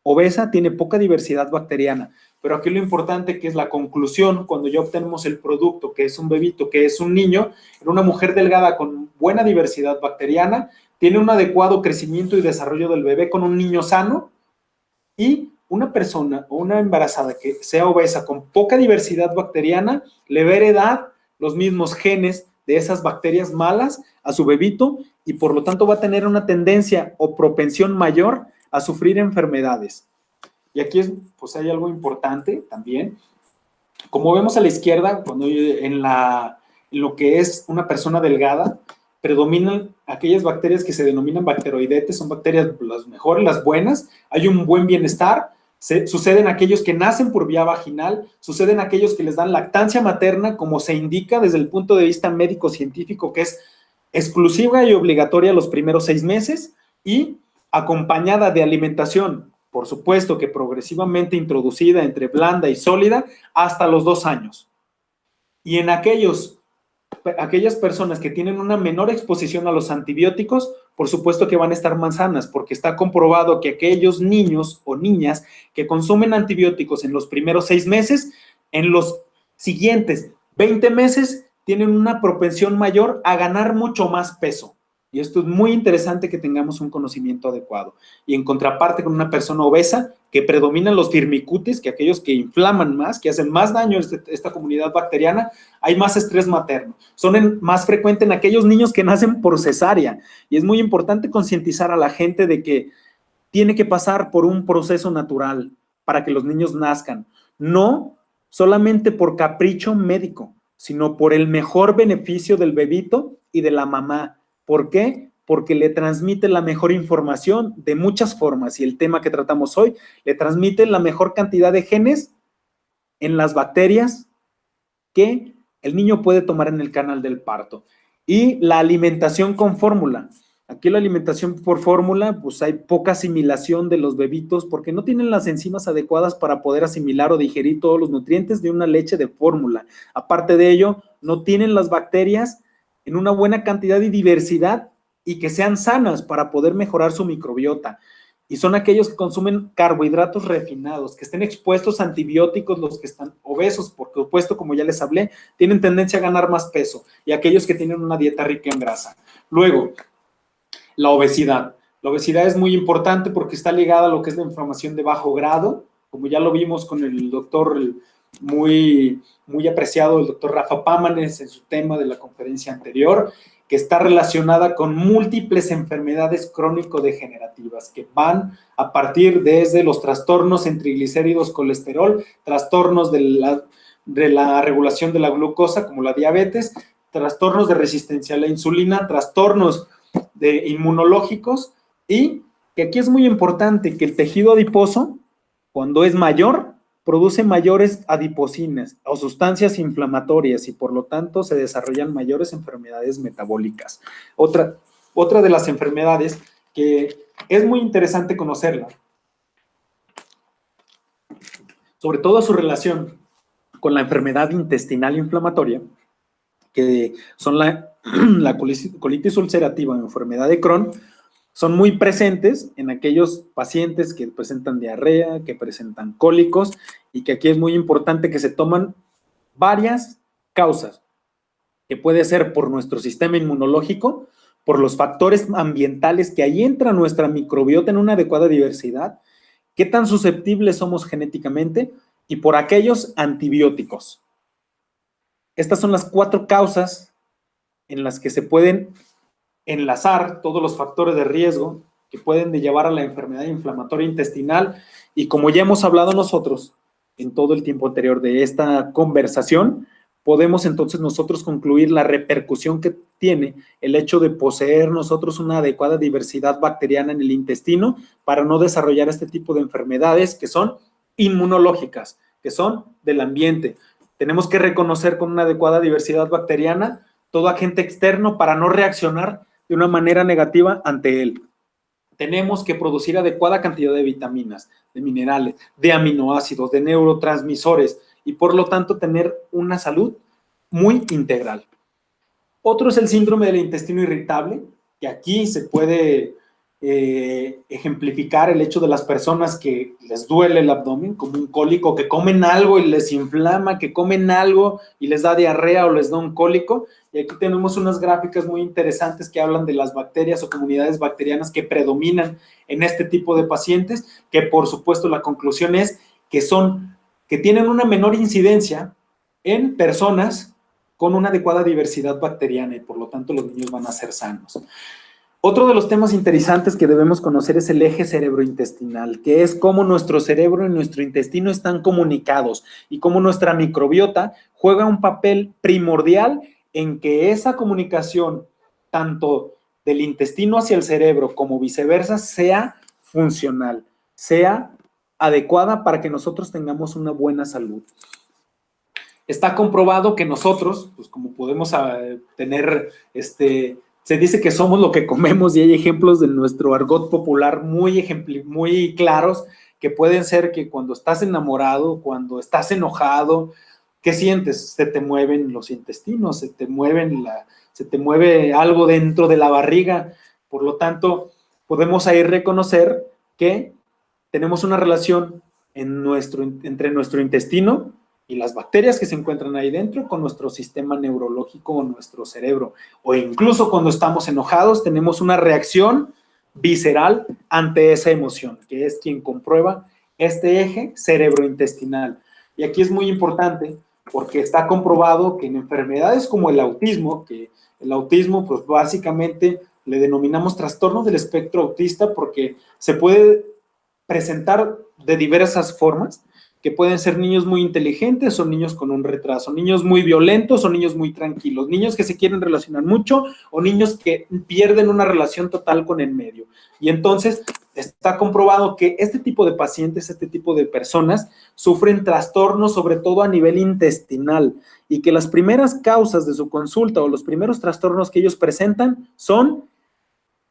obesa tiene poca diversidad bacteriana. pero aquí lo importante que es la conclusión, cuando ya obtenemos el producto, que es un bebito, que es un niño, en una mujer delgada con buena diversidad bacteriana, tiene un adecuado crecimiento y desarrollo del bebé con un niño sano, y una persona o una embarazada que sea obesa con poca diversidad bacteriana le va a heredar los mismos genes de esas bacterias malas a su bebito y por lo tanto va a tener una tendencia o propensión mayor a sufrir enfermedades. Y aquí pues hay algo importante también. Como vemos a la izquierda, cuando en lo que es una persona delgada, predominan aquellas bacterias que se denominan bacteroidetes, son bacterias las mejores, las buenas, hay un buen bienestar, suceden aquellos que nacen por vía vaginal, suceden aquellos que les dan lactancia materna, como se indica desde el punto de vista médico-científico, que es exclusiva y obligatoria los primeros 6 meses, y acompañada de alimentación, por supuesto que progresivamente introducida entre blanda y sólida, hasta los 2 años. Y en aquellas personas que tienen una menor exposición a los antibióticos, por supuesto que van a estar más sanas, porque está comprobado que aquellos niños o niñas que consumen antibióticos en los primeros 6 meses, en los siguientes 20 meses, tienen una propensión mayor a ganar mucho más peso. Y esto es muy interesante que tengamos un conocimiento adecuado. Y en contraparte con una persona obesa, que predominan los firmicutes, que aquellos que inflaman más, que hacen más daño a esta comunidad bacteriana, hay más estrés materno. Son más frecuentes en aquellos niños que nacen por cesárea. Y es muy importante concientizar a la gente de que tiene que pasar por un proceso natural para que los niños nazcan. No solamente por capricho médico, sino por el mejor beneficio del bebito y de la mamá. ¿Por qué? Porque le transmite la mejor información de muchas formas, y el tema que tratamos hoy, le transmite la mejor cantidad de genes en las bacterias que el niño puede tomar en el canal del parto. Y la alimentación con fórmula. Aquí la alimentación por fórmula, pues hay poca asimilación de los bebitos porque no tienen las enzimas adecuadas para poder asimilar o digerir todos los nutrientes de una leche de fórmula. Aparte de ello, no tienen las bacterias en una buena cantidad y diversidad y que sean sanas para poder mejorar su microbiota. Y son aquellos que consumen carbohidratos refinados, que estén expuestos a antibióticos, los que están obesos, por supuesto, como ya les hablé, tienen tendencia a ganar más peso, y aquellos que tienen una dieta rica en grasa. Luego, la obesidad. La obesidad es muy importante porque está ligada a lo que es la inflamación de bajo grado, como ya lo vimos con el doctor muy apreciado, el doctor Rafa Pámanes, en su tema de la conferencia anterior, que está relacionada con múltiples enfermedades crónico-degenerativas que van a partir desde los trastornos en triglicéridos, colesterol, trastornos de la regulación de la glucosa, como la diabetes, trastornos de resistencia a la insulina, trastornos de inmunológicos, y que aquí es muy importante que el tejido adiposo, cuando es mayor, produce mayores adipocinas o sustancias inflamatorias y por lo tanto se desarrollan mayores enfermedades metabólicas. Otra de las enfermedades que es muy interesante conocerla, sobre todo su relación con la enfermedad intestinal inflamatoria, que son la colitis ulcerativa o enfermedad de Crohn, son muy presentes en aquellos pacientes que presentan diarrea, que presentan cólicos, y que aquí es muy importante que se toman varias causas, que puede ser por nuestro sistema inmunológico, por los factores ambientales, que ahí entra nuestra microbiota en una adecuada diversidad, qué tan susceptibles somos genéticamente, y por aquellos antibióticos. Estas son las 4 causas en las que se pueden enlazar todos los factores de riesgo que pueden llevar a la enfermedad inflamatoria intestinal, y como ya hemos hablado nosotros en todo el tiempo anterior de esta conversación, podemos entonces nosotros concluir la repercusión que tiene el hecho de poseer nosotros una adecuada diversidad bacteriana en el intestino para no desarrollar este tipo de enfermedades que son inmunológicas, que son del ambiente. Tenemos que reconocer con una adecuada diversidad bacteriana todo agente externo para no reaccionar de una manera negativa ante él. Tenemos que producir adecuada cantidad de vitaminas, de minerales, de aminoácidos, de neurotransmisores, y por lo tanto tener una salud muy integral. Otro es el síndrome del intestino irritable, que aquí se puede ejemplificar el hecho de las personas que les duele el abdomen, como un cólico, que comen algo y les inflama, que comen algo y les da diarrea o les da un cólico. Y aquí tenemos unas gráficas muy interesantes que hablan de las bacterias o comunidades bacterianas que predominan en este tipo de pacientes, que por supuesto la conclusión es que tienen una menor incidencia en personas con una adecuada diversidad bacteriana y por lo tanto los niños van a ser sanos. Otro de los temas interesantes que debemos conocer es el eje cerebrointestinal, que es cómo nuestro cerebro y nuestro intestino están comunicados y cómo nuestra microbiota juega un papel primordial en que esa comunicación, tanto del intestino hacia el cerebro como viceversa, sea funcional, sea adecuada para que nosotros tengamos una buena salud. Está comprobado que nosotros, pues como podemos tener, se dice que somos lo que comemos y hay ejemplos de nuestro argot popular muy claros que pueden ser que cuando estás enamorado, cuando estás enojado, ¿qué sientes? Se te mueven los intestinos, se te mueve algo dentro de la barriga. Por lo tanto, podemos ahí reconocer que tenemos una relación entre nuestro intestino y las bacterias que se encuentran ahí dentro con nuestro sistema neurológico o nuestro cerebro. O incluso cuando estamos enojados tenemos una reacción visceral ante esa emoción, que es quien comprueba este eje cerebrointestinal. Y aquí es muy importante porque está comprobado que en enfermedades como el autismo, que el autismo pues básicamente le denominamos trastorno del espectro autista porque se puede presentar de diversas formas, que pueden ser niños muy inteligentes o niños con un retraso, niños muy violentos o niños muy tranquilos, niños que se quieren relacionar mucho o niños que pierden una relación total con el medio. Y entonces está comprobado que este tipo de pacientes, este tipo de personas sufren trastornos sobre todo a nivel intestinal y que las primeras causas de su consulta o los primeros trastornos que ellos presentan son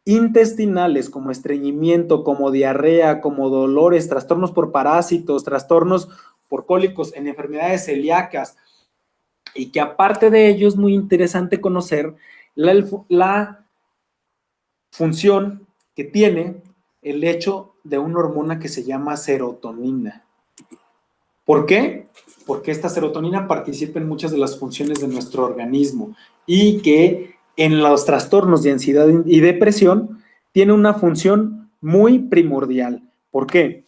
intestinales, como estreñimiento, como diarrea, como dolores, trastornos por parásitos, trastornos por cólicos, en enfermedades celíacas, y que aparte de ello es muy interesante conocer la función que tiene el hecho de una hormona que se llama serotonina. ¿Por qué? Porque esta serotonina participa en muchas de las funciones de nuestro organismo y que en los trastornos de ansiedad y depresión tiene una función muy primordial. ¿Por qué?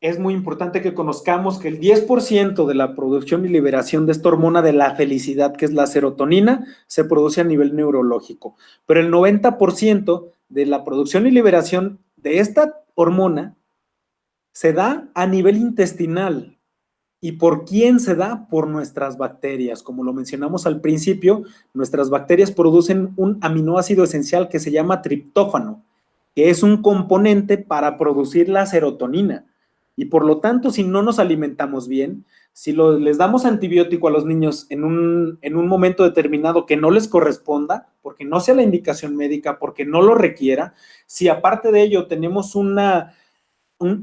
Es muy importante que conozcamos que el 10% de la producción y liberación de esta hormona de la felicidad, que es la serotonina, se produce a nivel neurológico, pero el 90% de la producción y liberación de esta hormona se da a nivel intestinal. ¿Y por quién se da? Por nuestras bacterias. Como lo mencionamos al principio, nuestras bacterias producen un aminoácido esencial que se llama triptófano, que es un componente para producir la serotonina. Y por lo tanto, si no nos alimentamos bien, si les damos antibiótico a los niños en un momento determinado que no les corresponda, porque no sea la indicación médica, porque no lo requiera, si aparte de ello tenemos un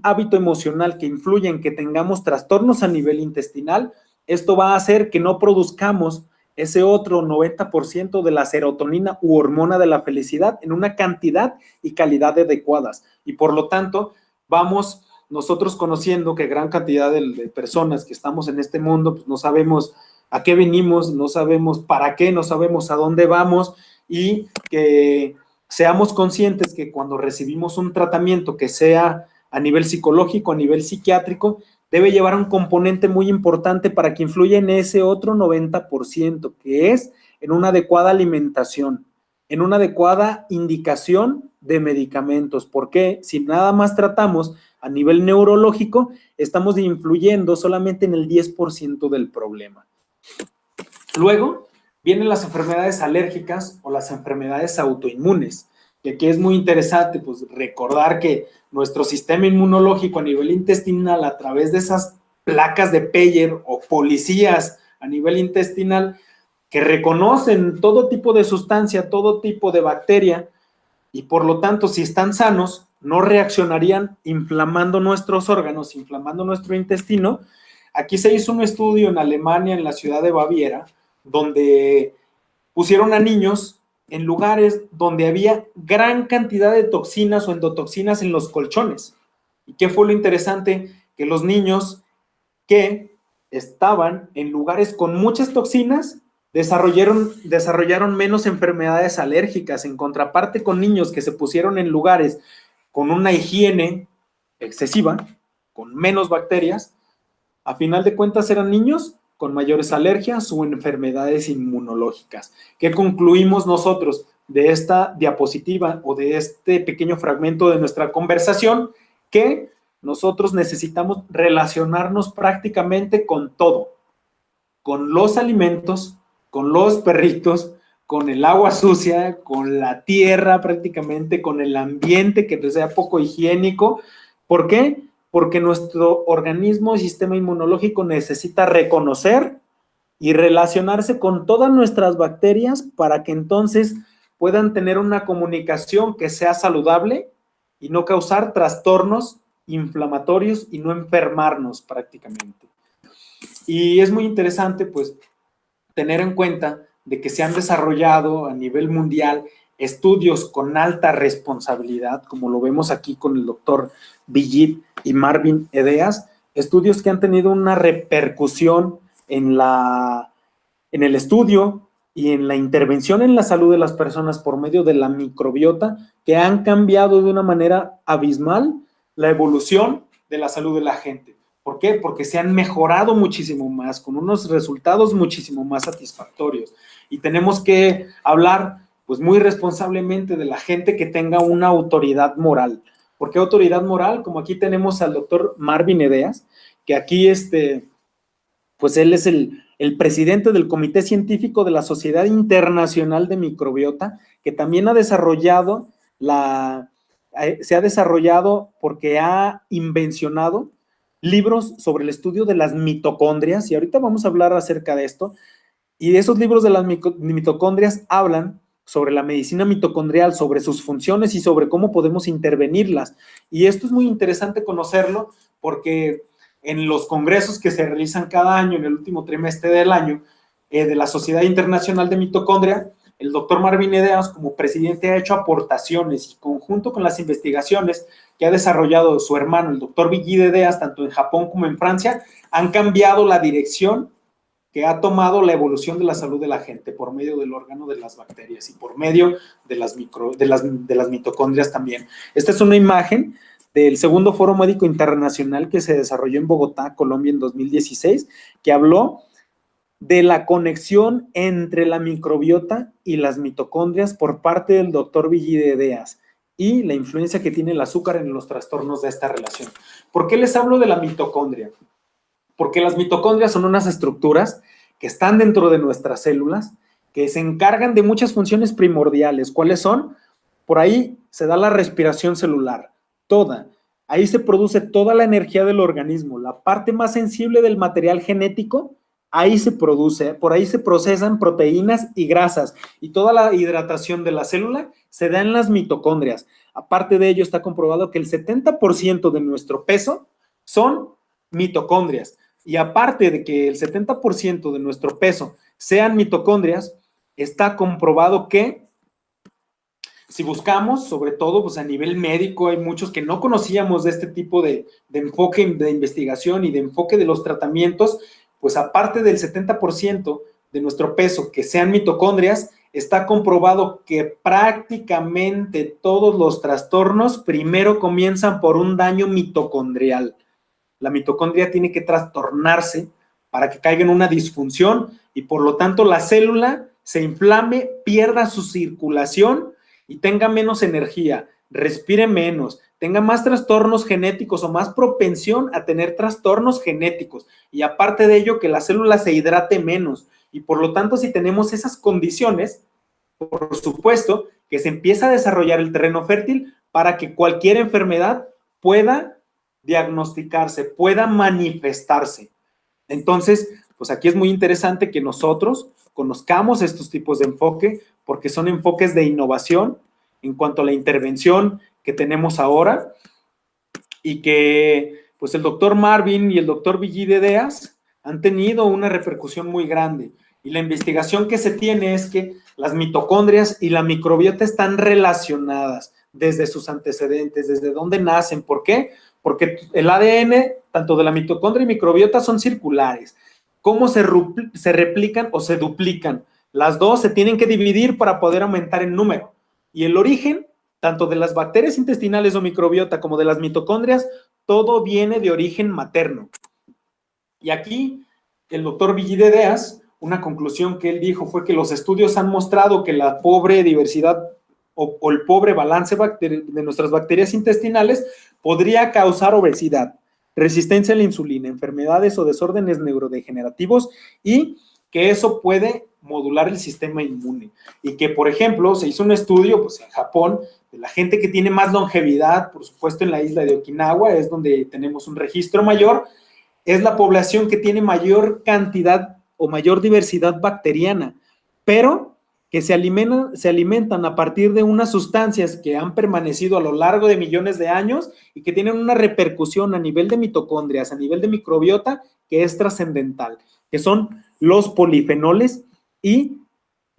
hábito emocional que influye en que tengamos trastornos a nivel intestinal, esto va a hacer que no produzcamos ese otro 90% de la serotonina u hormona de la felicidad en una cantidad y calidad adecuadas. Y por lo tanto, vamos nosotros conociendo que gran cantidad de personas que estamos en este mundo, pues no sabemos a qué venimos, no sabemos para qué, no sabemos a dónde vamos y que seamos conscientes que cuando recibimos un tratamiento que sea a nivel psicológico, a nivel psiquiátrico, debe llevar un componente muy importante para que influya en ese otro 90%, que es en una adecuada alimentación, en una adecuada indicación de medicamentos. Porque si nada más tratamos a nivel neurológico, estamos influyendo solamente en el 10% del problema. Luego vienen las enfermedades alérgicas o las enfermedades autoinmunes. Y aquí es muy interesante pues, recordar que nuestro sistema inmunológico a nivel intestinal, a través de esas placas de Peyer o policías a nivel intestinal, que reconocen todo tipo de sustancia, todo tipo de bacteria, y por lo tanto, si están sanos, no reaccionarían inflamando nuestros órganos, inflamando nuestro intestino. Aquí se hizo un estudio en Alemania, en la ciudad de Baviera, donde pusieron a niños en lugares donde había gran cantidad de toxinas o endotoxinas en los colchones. ¿Y qué fue lo interesante? Que los niños que estaban en lugares con muchas toxinas desarrollaron menos enfermedades alérgicas, en contraparte con niños que se pusieron en lugares con una higiene excesiva, con menos bacterias. A final de cuentas eran niños con mayores alergias o enfermedades inmunológicas. ¿Qué concluimos nosotros de esta diapositiva o de este pequeño fragmento de nuestra conversación? Que nosotros necesitamos relacionarnos prácticamente con todo, con los alimentos, con los perritos, con el agua sucia, con la tierra prácticamente, con el ambiente que sea poco higiénico. ¿Por qué? Porque nuestro organismo y sistema inmunológico necesita reconocer y relacionarse con todas nuestras bacterias para que entonces puedan tener una comunicación que sea saludable y no causar trastornos inflamatorios y no enfermarnos prácticamente. Y es muy interesante, pues, tener en cuenta de que se han desarrollado a nivel mundial estudios con alta responsabilidad, como lo vemos aquí con el doctor Villid y Marvin Edeas, estudios que han tenido una repercusión en el estudio y en la intervención en la salud de las personas por medio de la microbiota, que han cambiado de una manera abismal la evolución de la salud de la gente. ¿Por qué? Porque se han mejorado muchísimo más, con unos resultados muchísimo más satisfactorios. Y tenemos que hablar, pues, muy responsablemente de la gente que tenga una autoridad moral. ¿Por qué autoridad moral? Como aquí tenemos al doctor Marvin Edeas, que aquí, pues él es el presidente del Comité Científico de la Sociedad Internacional de Microbiota, que también ha desarrollado se ha desarrollado porque ha invencionado libros sobre el estudio de las mitocondrias, y ahorita vamos a hablar acerca de esto, y esos libros de las mitocondrias hablan sobre la medicina mitocondrial, sobre sus funciones y sobre cómo podemos intervenirlas. Y esto es muy interesante conocerlo porque en los congresos que se realizan cada año, en el último trimestre del año, de la Sociedad Internacional de Mitocondria, el doctor Marvin Edeas, como presidente, ha hecho aportaciones y conjunto con las investigaciones que ha desarrollado su hermano, el doctor Villid Edeas, tanto en Japón como en Francia, han cambiado la dirección que ha tomado la evolución de la salud de la gente por medio del órgano de las bacterias y por medio de las mitocondrias también. Esta es una imagen del segundo Foro Médico Internacional que se desarrolló en Bogotá, Colombia, en 2016, que habló de la conexión entre la microbiota y las mitocondrias por parte del doctor Villid Edeas y la influencia que tiene el azúcar en los trastornos de esta relación. ¿Por qué les hablo de la mitocondria? Porque las mitocondrias son unas estructuras que están dentro de nuestras células, que se encargan de muchas funciones primordiales. ¿Cuáles son? Por ahí se da la respiración celular, toda. Ahí se produce toda la energía del organismo. La parte más sensible del material genético, ahí se produce. Por ahí se procesan proteínas y grasas. Y toda la hidratación de la célula se da en las mitocondrias. Aparte de ello, está comprobado que el 70% de nuestro peso son mitocondrias. Y aparte de que el 70% de nuestro peso sean mitocondrias, está comprobado que si buscamos, sobre todo pues a nivel médico, hay muchos que no conocíamos de este tipo de enfoque de investigación y de enfoque de los tratamientos, pues aparte del 70% de nuestro peso que sean mitocondrias, está comprobado que prácticamente todos los trastornos primero comienzan por un daño mitocondrial. La mitocondria tiene que trastornarse para que caiga en una disfunción y por lo tanto la célula se inflame, pierda su circulación y tenga menos energía, respire menos, tenga más trastornos genéticos o más propensión a tener trastornos genéticos y aparte de ello que la célula se hidrate menos y por lo tanto si tenemos esas condiciones, por supuesto que se empieza a desarrollar el terreno fértil para que cualquier enfermedad pueda diagnosticarse, pueda manifestarse. Entonces, pues aquí es muy interesante que nosotros conozcamos estos tipos de enfoque porque son enfoques de innovación en cuanto a la intervención que tenemos ahora y que pues el doctor Marvin y el doctor Villid Edeas han tenido una repercusión muy grande Y la investigación que se tiene es que las mitocondrias y la microbiota están relacionadas desde sus antecedentes, desde dónde nacen. ¿Por qué? Porque el ADN, tanto de la mitocondria y microbiota, son circulares. ¿Cómo se replican o se duplican? Las dos se tienen que dividir para poder aumentar el número. Y el origen, tanto de las bacterias intestinales o microbiota como de las mitocondrias, todo viene de origen materno. Y aquí el doctor Villideas, una conclusión que él dijo fue que los estudios han mostrado que la pobre diversidad o el pobre balance de nuestras bacterias intestinales podría causar obesidad, resistencia a la insulina, enfermedades o desórdenes neurodegenerativos, y que eso puede modular el sistema inmune. Y que, por ejemplo, se hizo un estudio pues, en Japón de la gente que tiene más longevidad, por supuesto en la isla de Okinawa, es donde tenemos un registro mayor, es la población que tiene mayor cantidad o mayor diversidad bacteriana, pero que se alimentan a partir de unas sustancias que han permanecido a lo largo de millones de años y que tienen una repercusión a nivel de mitocondrias, a nivel de microbiota, que es trascendental, que son los polifenoles y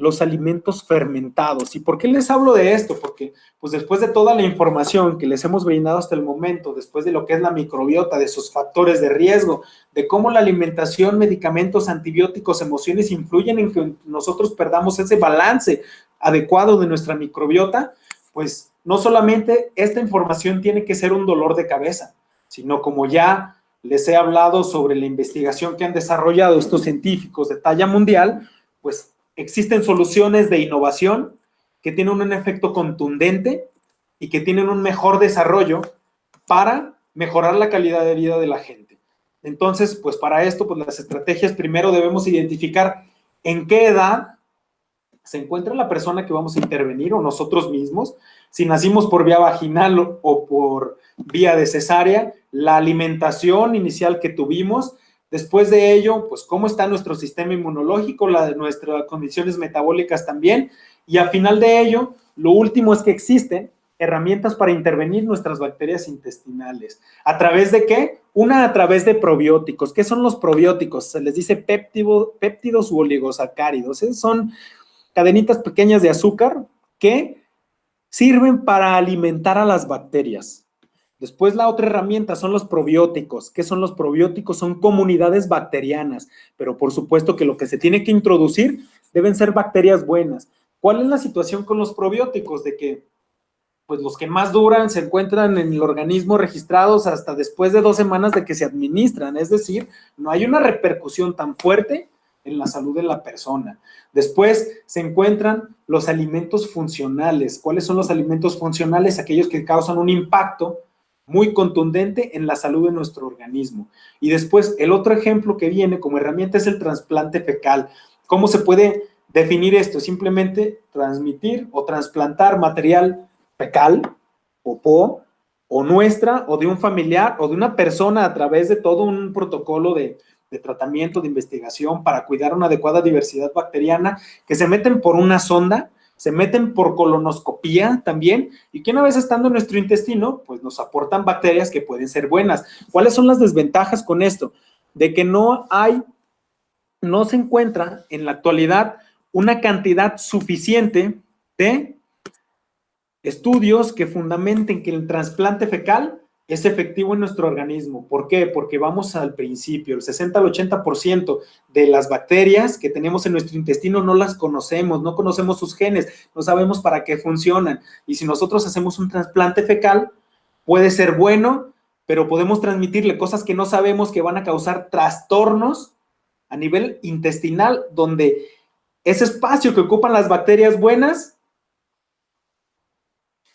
los alimentos fermentados. ¿Y por qué les hablo de esto? Porque pues después de toda la información que les hemos brindado hasta el momento, después de lo que es la microbiota, de sus factores de riesgo, de cómo la alimentación, medicamentos, antibióticos, emociones influyen en que nosotros perdamos ese balance adecuado de nuestra microbiota, pues no solamente esta información tiene que ser un dolor de cabeza, sino como ya les he hablado sobre la investigación que han desarrollado estos científicos de talla mundial, pues existen soluciones de innovación que tienen un efecto contundente y que tienen un mejor desarrollo para mejorar la calidad de vida de la gente. Entonces, pues para esto, pues las estrategias, primero debemos identificar en qué edad se encuentra la persona que vamos a intervenir o nosotros mismos, si nacimos por vía vaginal o por vía de cesárea, la alimentación inicial que tuvimos. Después de ello, pues cómo está nuestro sistema inmunológico, la de nuestras condiciones metabólicas también. Y al final de ello, lo último es que existen herramientas para intervenir nuestras bacterias intestinales. ¿A través de qué? Una, a través de probióticos. ¿Qué son los probióticos? Se les dice péptidos u oligosacáridos. Son cadenitas pequeñas de azúcar que sirven para alimentar a las bacterias. Después la otra herramienta son los probióticos. ¿Qué son los probióticos? Son comunidades bacterianas, pero por supuesto que lo que se tiene que introducir deben ser bacterias buenas. ¿Cuál es la situación con los probióticos? De que pues los que más duran se encuentran en el organismo registrados hasta después de 2 semanas de que se administran, es decir, no hay una repercusión tan fuerte en la salud de la persona. Después se encuentran los alimentos funcionales. ¿Cuáles son los alimentos funcionales? Aquellos que causan un impacto muy contundente en la salud de nuestro organismo. Y después, el otro ejemplo que viene como herramienta es el trasplante fecal. ¿Cómo se puede definir esto? Simplemente transmitir o trasplantar material fecal, popó, o nuestra, o de un familiar, o de una persona a través de todo un protocolo de tratamiento, de investigación para cuidar una adecuada diversidad bacteriana, que se meten por una sonda, se meten por colonoscopía también, y que una vez estando en nuestro intestino, pues nos aportan bacterias que pueden ser buenas. ¿Cuáles son las desventajas con esto? De que no se encuentra en la actualidad una cantidad suficiente de estudios que fundamenten que el trasplante fecal es efectivo en nuestro organismo. ¿Por qué? Porque vamos al principio, el 60 al 80% de las bacterias que tenemos en nuestro intestino no las conocemos, no conocemos sus genes, no sabemos para qué funcionan. Y si nosotros hacemos un trasplante fecal, puede ser bueno, pero podemos transmitirle cosas que no sabemos que van a causar trastornos a nivel intestinal, donde ese espacio que ocupan las bacterias buenas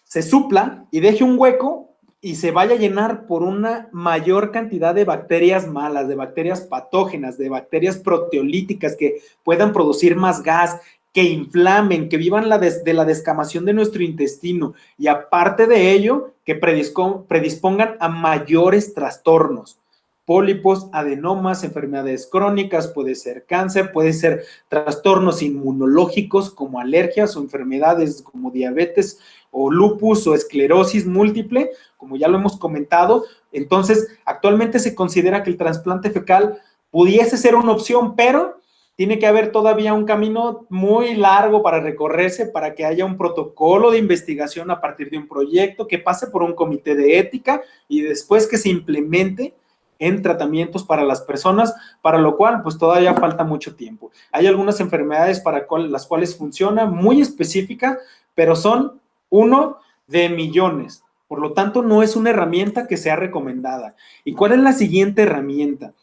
se supla y deje un hueco y se vaya a llenar por una mayor cantidad de bacterias malas, de bacterias patógenas, de bacterias proteolíticas que puedan producir más gas, que inflamen, que vivan de la descamación de nuestro intestino y aparte de ello, que predispongan a mayores trastornos. Pólipos, adenomas, enfermedades crónicas, puede ser cáncer, puede ser trastornos inmunológicos como alergias o enfermedades como diabetes o lupus o esclerosis múltiple, como ya lo hemos comentado. Entonces, actualmente se considera que el trasplante fecal pudiese ser una opción, pero tiene que haber todavía un camino muy largo para recorrerse, para que haya un protocolo de investigación a partir de un proyecto, que pase por un comité de ética y después que se implemente en tratamientos para las personas, para lo cual pues todavía falta mucho tiempo. Hay algunas enfermedades para las cuales funciona muy específica, pero son uno de millones. Por lo tanto, no es una herramienta que sea recomendada. ¿Y cuál es la siguiente herramienta?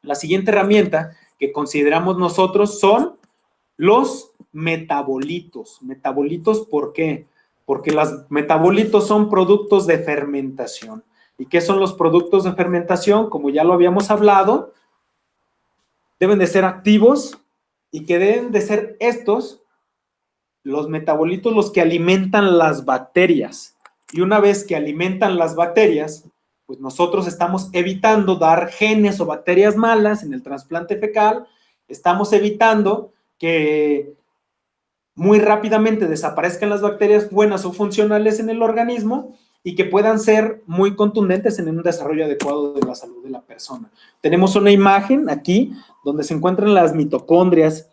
La siguiente herramienta que consideramos nosotros son los metabolitos. Metabolitos, ¿por qué? Porque los metabolitos son productos de fermentación. ¿Y qué son los productos de fermentación? Como ya lo habíamos hablado, deben de ser activos y que deben de ser estos, los metabolitos, los que alimentan las bacterias. Y una vez que alimentan las bacterias, pues nosotros estamos evitando dar genes o bacterias malas en el trasplante fecal, estamos evitando que muy rápidamente desaparezcan las bacterias buenas o funcionales en el organismo y que puedan ser muy contundentes en un desarrollo adecuado de la salud de la persona. Tenemos una imagen aquí donde se encuentran las mitocondrias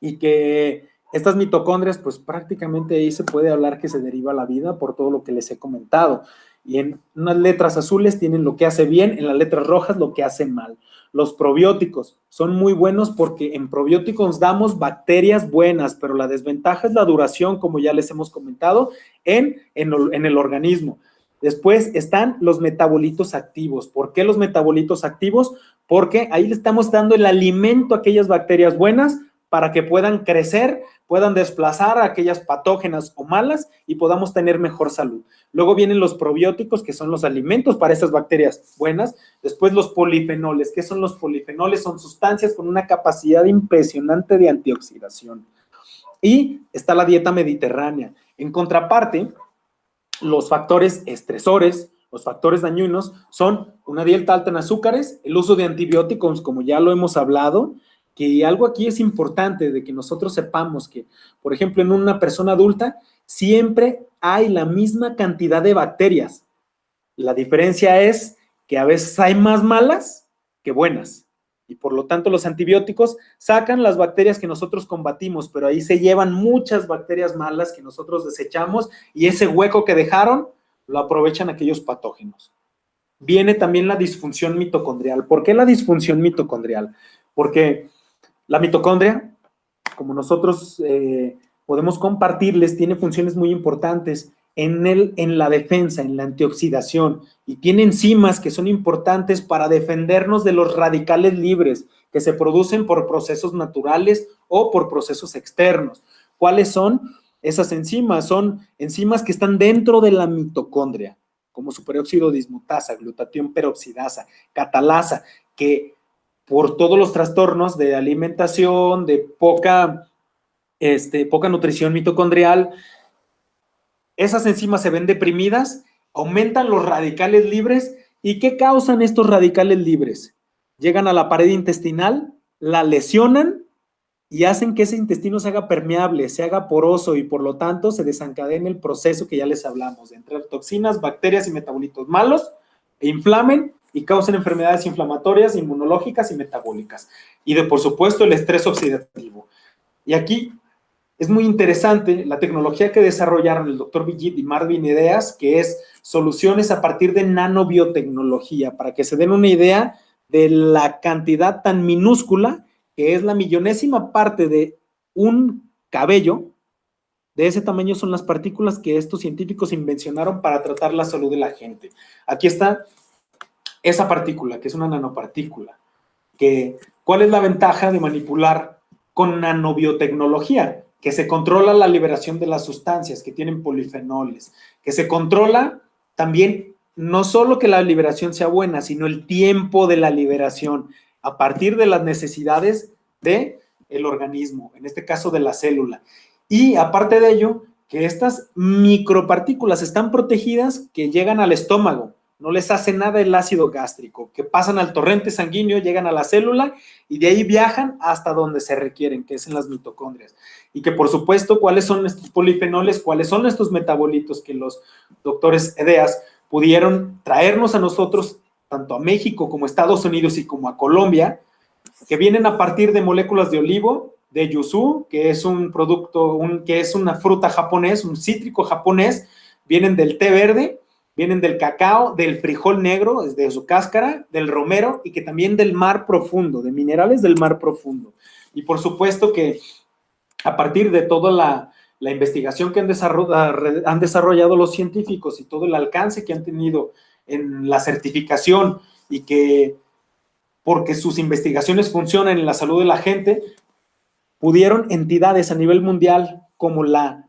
y que estas mitocondrias, pues prácticamente ahí se puede hablar que se deriva la vida por todo lo que les he comentado. Y en unas letras azules tienen lo que hace bien, en las letras rojas lo que hace mal. Los probióticos son muy buenos porque en probióticos damos bacterias buenas, pero la desventaja es la duración, como ya les hemos comentado, en el organismo. Después están los metabolitos activos. ¿Por qué los metabolitos activos? Porque ahí le estamos dando el alimento a aquellas bacterias buenas para que puedan crecer, puedan desplazar a aquellas patógenas o malas y podamos tener mejor salud. Luego vienen los probióticos, que son los alimentos para esas bacterias buenas. Después los polifenoles. ¿Qué son los polifenoles? Son sustancias con una capacidad impresionante de antioxidación. Y está la dieta mediterránea. En contraparte, los factores estresores, los factores dañinos, son una dieta alta en azúcares, el uso de antibióticos, como ya lo hemos hablado, que algo aquí es importante de que nosotros sepamos que, por ejemplo, en una persona adulta siempre hay la misma cantidad de bacterias. La diferencia es que a veces hay más malas que buenas. Y por lo tanto los antibióticos sacan las bacterias que nosotros combatimos, pero ahí se llevan muchas bacterias malas que nosotros desechamos y ese hueco que dejaron lo aprovechan aquellos patógenos. Viene también la disfunción mitocondrial. ¿Por qué la disfunción mitocondrial? Porque la mitocondria, como nosotros podemos compartirles, tiene funciones muy importantes en la defensa, en la antioxidación, y tiene enzimas que son importantes para defendernos de los radicales libres que se producen por procesos naturales o por procesos externos. ¿Cuáles son esas enzimas? Son enzimas que están dentro de la mitocondria, como superóxido dismutasa, glutatión peroxidasa, catalasa, que por todos los trastornos de alimentación, de poca nutrición mitocondrial, esas enzimas se ven deprimidas, aumentan los radicales libres. ¿Y qué causan estos radicales libres? Llegan a la pared intestinal, la lesionan y hacen que ese intestino se haga permeable, se haga poroso y por lo tanto se desencadene el proceso que ya les hablamos, de entrar toxinas, bacterias y metabolitos malos, e inflamen y causen enfermedades inflamatorias, inmunológicas y metabólicas. Y por supuesto, el estrés oxidativo. Y aquí es muy interesante la tecnología que desarrollaron el doctor Villit y Marvin Ideas, que es soluciones a partir de nanobiotecnología, para que se den una idea de la cantidad tan minúscula que es la millonésima parte de un cabello. De ese tamaño son las partículas que estos científicos invencionaron para tratar la salud de la gente. Aquí está esa partícula, que es una nanopartícula. ¿Cuál es la ventaja de manipular con nanobiotecnología? Que se controla la liberación de las sustancias que tienen polifenoles, que se controla también no solo que la liberación sea buena, sino el tiempo de la liberación a partir de las necesidades del organismo, en este caso de la célula. Y aparte de ello, que estas micropartículas están protegidas, que llegan al estómago, no les hace nada el ácido gástrico, que pasan al torrente sanguíneo, llegan a la célula y de ahí viajan hasta donde se requieren, que es en las mitocondrias. Y que por supuesto, ¿cuáles son estos polifenoles? ¿Cuáles son estos metabolitos que los doctores Ideas pudieron traernos a nosotros, tanto a México como a Estados Unidos y como a Colombia, que vienen a partir de moléculas de olivo, de yuzu, que es un producto, que es una fruta japonés, un cítrico japonés, vienen del té verde, vienen del cacao, del frijol negro, de su cáscara, del romero y que también del mar profundo, de minerales del mar profundo. Y por supuesto que a partir de toda la investigación que han desarrollado los científicos y todo el alcance que han tenido en la certificación y que porque sus investigaciones funcionan en la salud de la gente, pudieron entidades a nivel mundial como la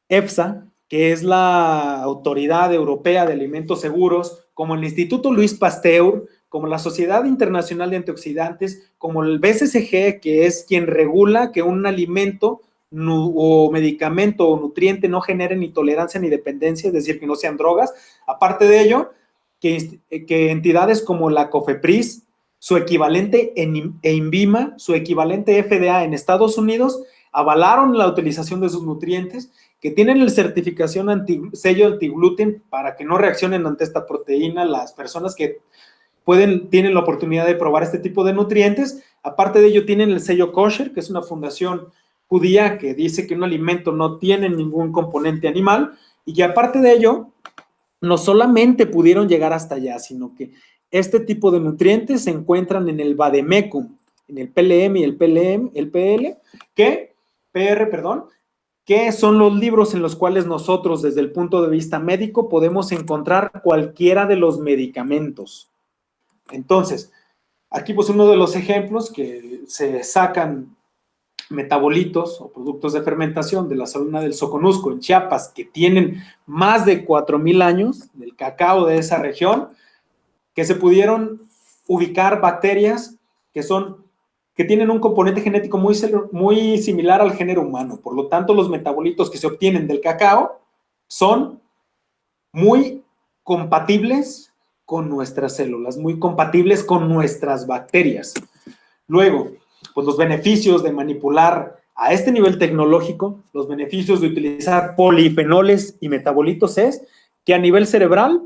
EFSA, que es la Autoridad Europea de Alimentos Seguros, como el Instituto Luis Pasteur, como la Sociedad Internacional de Antioxidantes, como el BCCG, que es quien regula que un alimento o medicamento o nutriente no genere ni tolerancia ni dependencia, es decir, que no sean drogas. Aparte de ello, que entidades como la COFEPRIS, su equivalente INVIMA, su equivalente FDA en Estados Unidos, avalaron la utilización de sus nutrientes, que tienen la certificación sello antigluten para que no reaccionen ante esta proteína las personas que tienen la oportunidad de probar este tipo de nutrientes. Aparte de ello, tienen el sello kosher, que es una fundación judía que dice que un alimento no tiene ningún componente animal, y que aparte de ello, no solamente pudieron llegar hasta allá, sino que este tipo de nutrientes se encuentran en el Vademecum, en el PLM y el PL, que son los libros en los cuales nosotros, desde el punto de vista médico, podemos encontrar cualquiera de los medicamentos. Entonces, aquí pues uno de los ejemplos que se sacan metabolitos o productos de fermentación de la zona del Soconusco en Chiapas, que tienen más de 4,000 años, del cacao de esa región, que se pudieron ubicar bacterias que tienen un componente genético muy similar al género humano. Por lo tanto, los metabolitos que se obtienen del cacao son muy compatibles con nuestras células, muy compatibles con nuestras bacterias. Luego, pues los beneficios de manipular a este nivel tecnológico, los beneficios de utilizar polifenoles y metabolitos es que a nivel cerebral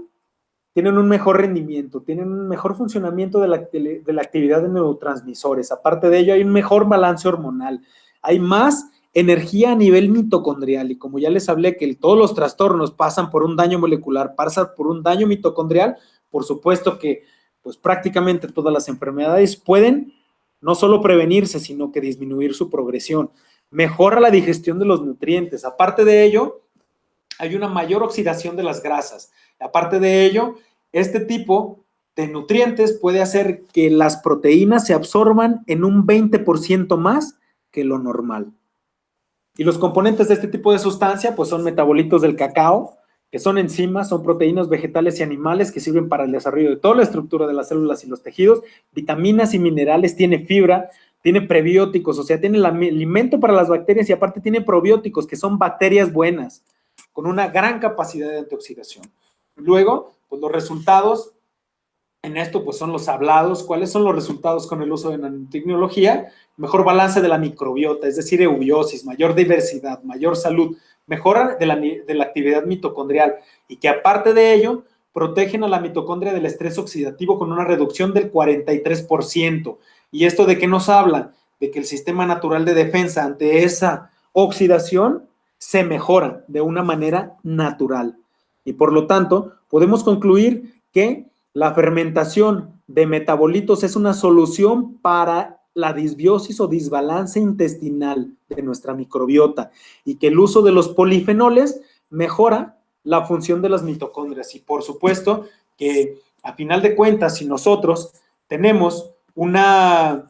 tienen un mejor rendimiento, tienen un mejor funcionamiento de la actividad de neurotransmisores. Aparte de ello, hay un mejor balance hormonal, hay más energía a nivel mitocondrial, y como ya les hablé que todos los trastornos pasan por un daño molecular, pasan por un daño mitocondrial, por supuesto que pues prácticamente todas las enfermedades pueden no solo prevenirse, sino que disminuir su progresión. Mejora la digestión de los nutrientes. Aparte de ello, hay una mayor oxidación de las grasas. Aparte de ello, este tipo de nutrientes puede hacer que las proteínas se absorban en un 20% más que lo normal. Y los componentes de este tipo de sustancia pues son metabolitos del cacao, que son enzimas, son proteínas vegetales y animales que sirven para el desarrollo de toda la estructura de las células y los tejidos, vitaminas y minerales, tiene fibra, tiene prebióticos, o sea, tiene el alimento para las bacterias, y aparte tiene probióticos, que son bacterias buenas, con una gran capacidad de antioxidación. Luego, pues los resultados en esto pues son los hablados. ¿Cuáles son los resultados con el uso de nanotecnología? Mejor balance de la microbiota, es decir, eubiosis, mayor diversidad, mayor salud, mejora de la actividad mitocondrial, y que aparte de ello, protegen a la mitocondria del estrés oxidativo con una reducción del 43%. ¿Y esto de qué nos habla? De que el sistema natural de defensa ante esa oxidación se mejora de una manera natural. Y por lo tanto, podemos concluir que la fermentación de metabolitos es una solución para la disbiosis o desbalance intestinal de nuestra microbiota, y que el uso de los polifenoles mejora la función de las mitocondrias. Y por supuesto que a final de cuentas, si nosotros tenemos una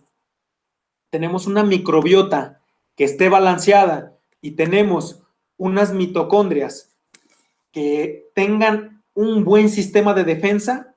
microbiota que esté balanceada y tenemos unas mitocondrias que tengan un buen sistema de defensa,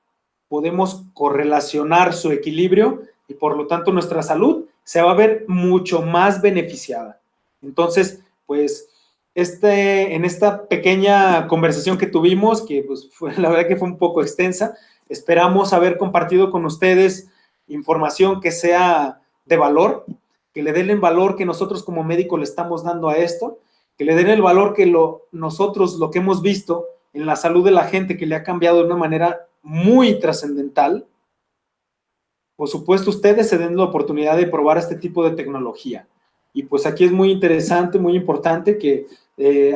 podemos correlacionar su equilibrio y por lo tanto nuestra salud se va a ver mucho más beneficiada. Entonces, pues, en esta pequeña conversación que tuvimos, que pues la verdad que fue un poco extensa, esperamos haber compartido con ustedes información que sea de valor, que le den el valor que nosotros como médicos le estamos dando a esto, que le den el valor que nosotros lo que hemos visto en la salud de la gente, que le ha cambiado de una manera muy trascendental, por supuesto, ustedes se den la oportunidad de probar este tipo de tecnología. Y pues aquí es muy interesante, muy importante que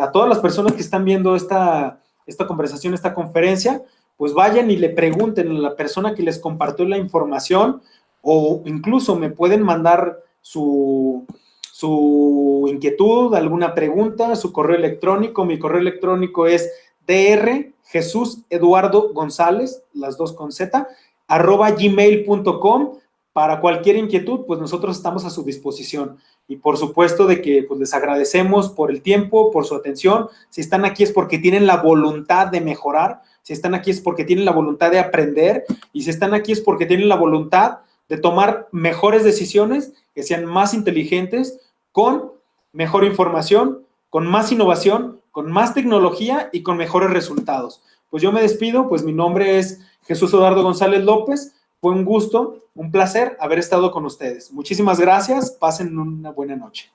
a todas las personas que están viendo esta conversación, esta conferencia, pues vayan y le pregunten a la persona que les compartió la información, o incluso me pueden mandar su inquietud, alguna pregunta, su correo electrónico. Mi correo electrónico es drjesuseduardogonzalez, las dos con Z, @gmail.com. Para cualquier inquietud, pues nosotros estamos a su disposición. Y por supuesto de que pues les agradecemos por el tiempo, por su atención. Si están aquí es porque tienen la voluntad de mejorar, si están aquí es porque tienen la voluntad de aprender, y si están aquí es porque tienen la voluntad de tomar mejores decisiones, que sean más inteligentes, con mejor información, con más innovación, con más tecnología y con mejores resultados. Pues yo me despido, pues mi nombre es Jesús Eduardo González López. Fue un gusto, un placer haber estado con ustedes. Muchísimas gracias, pasen una buena noche.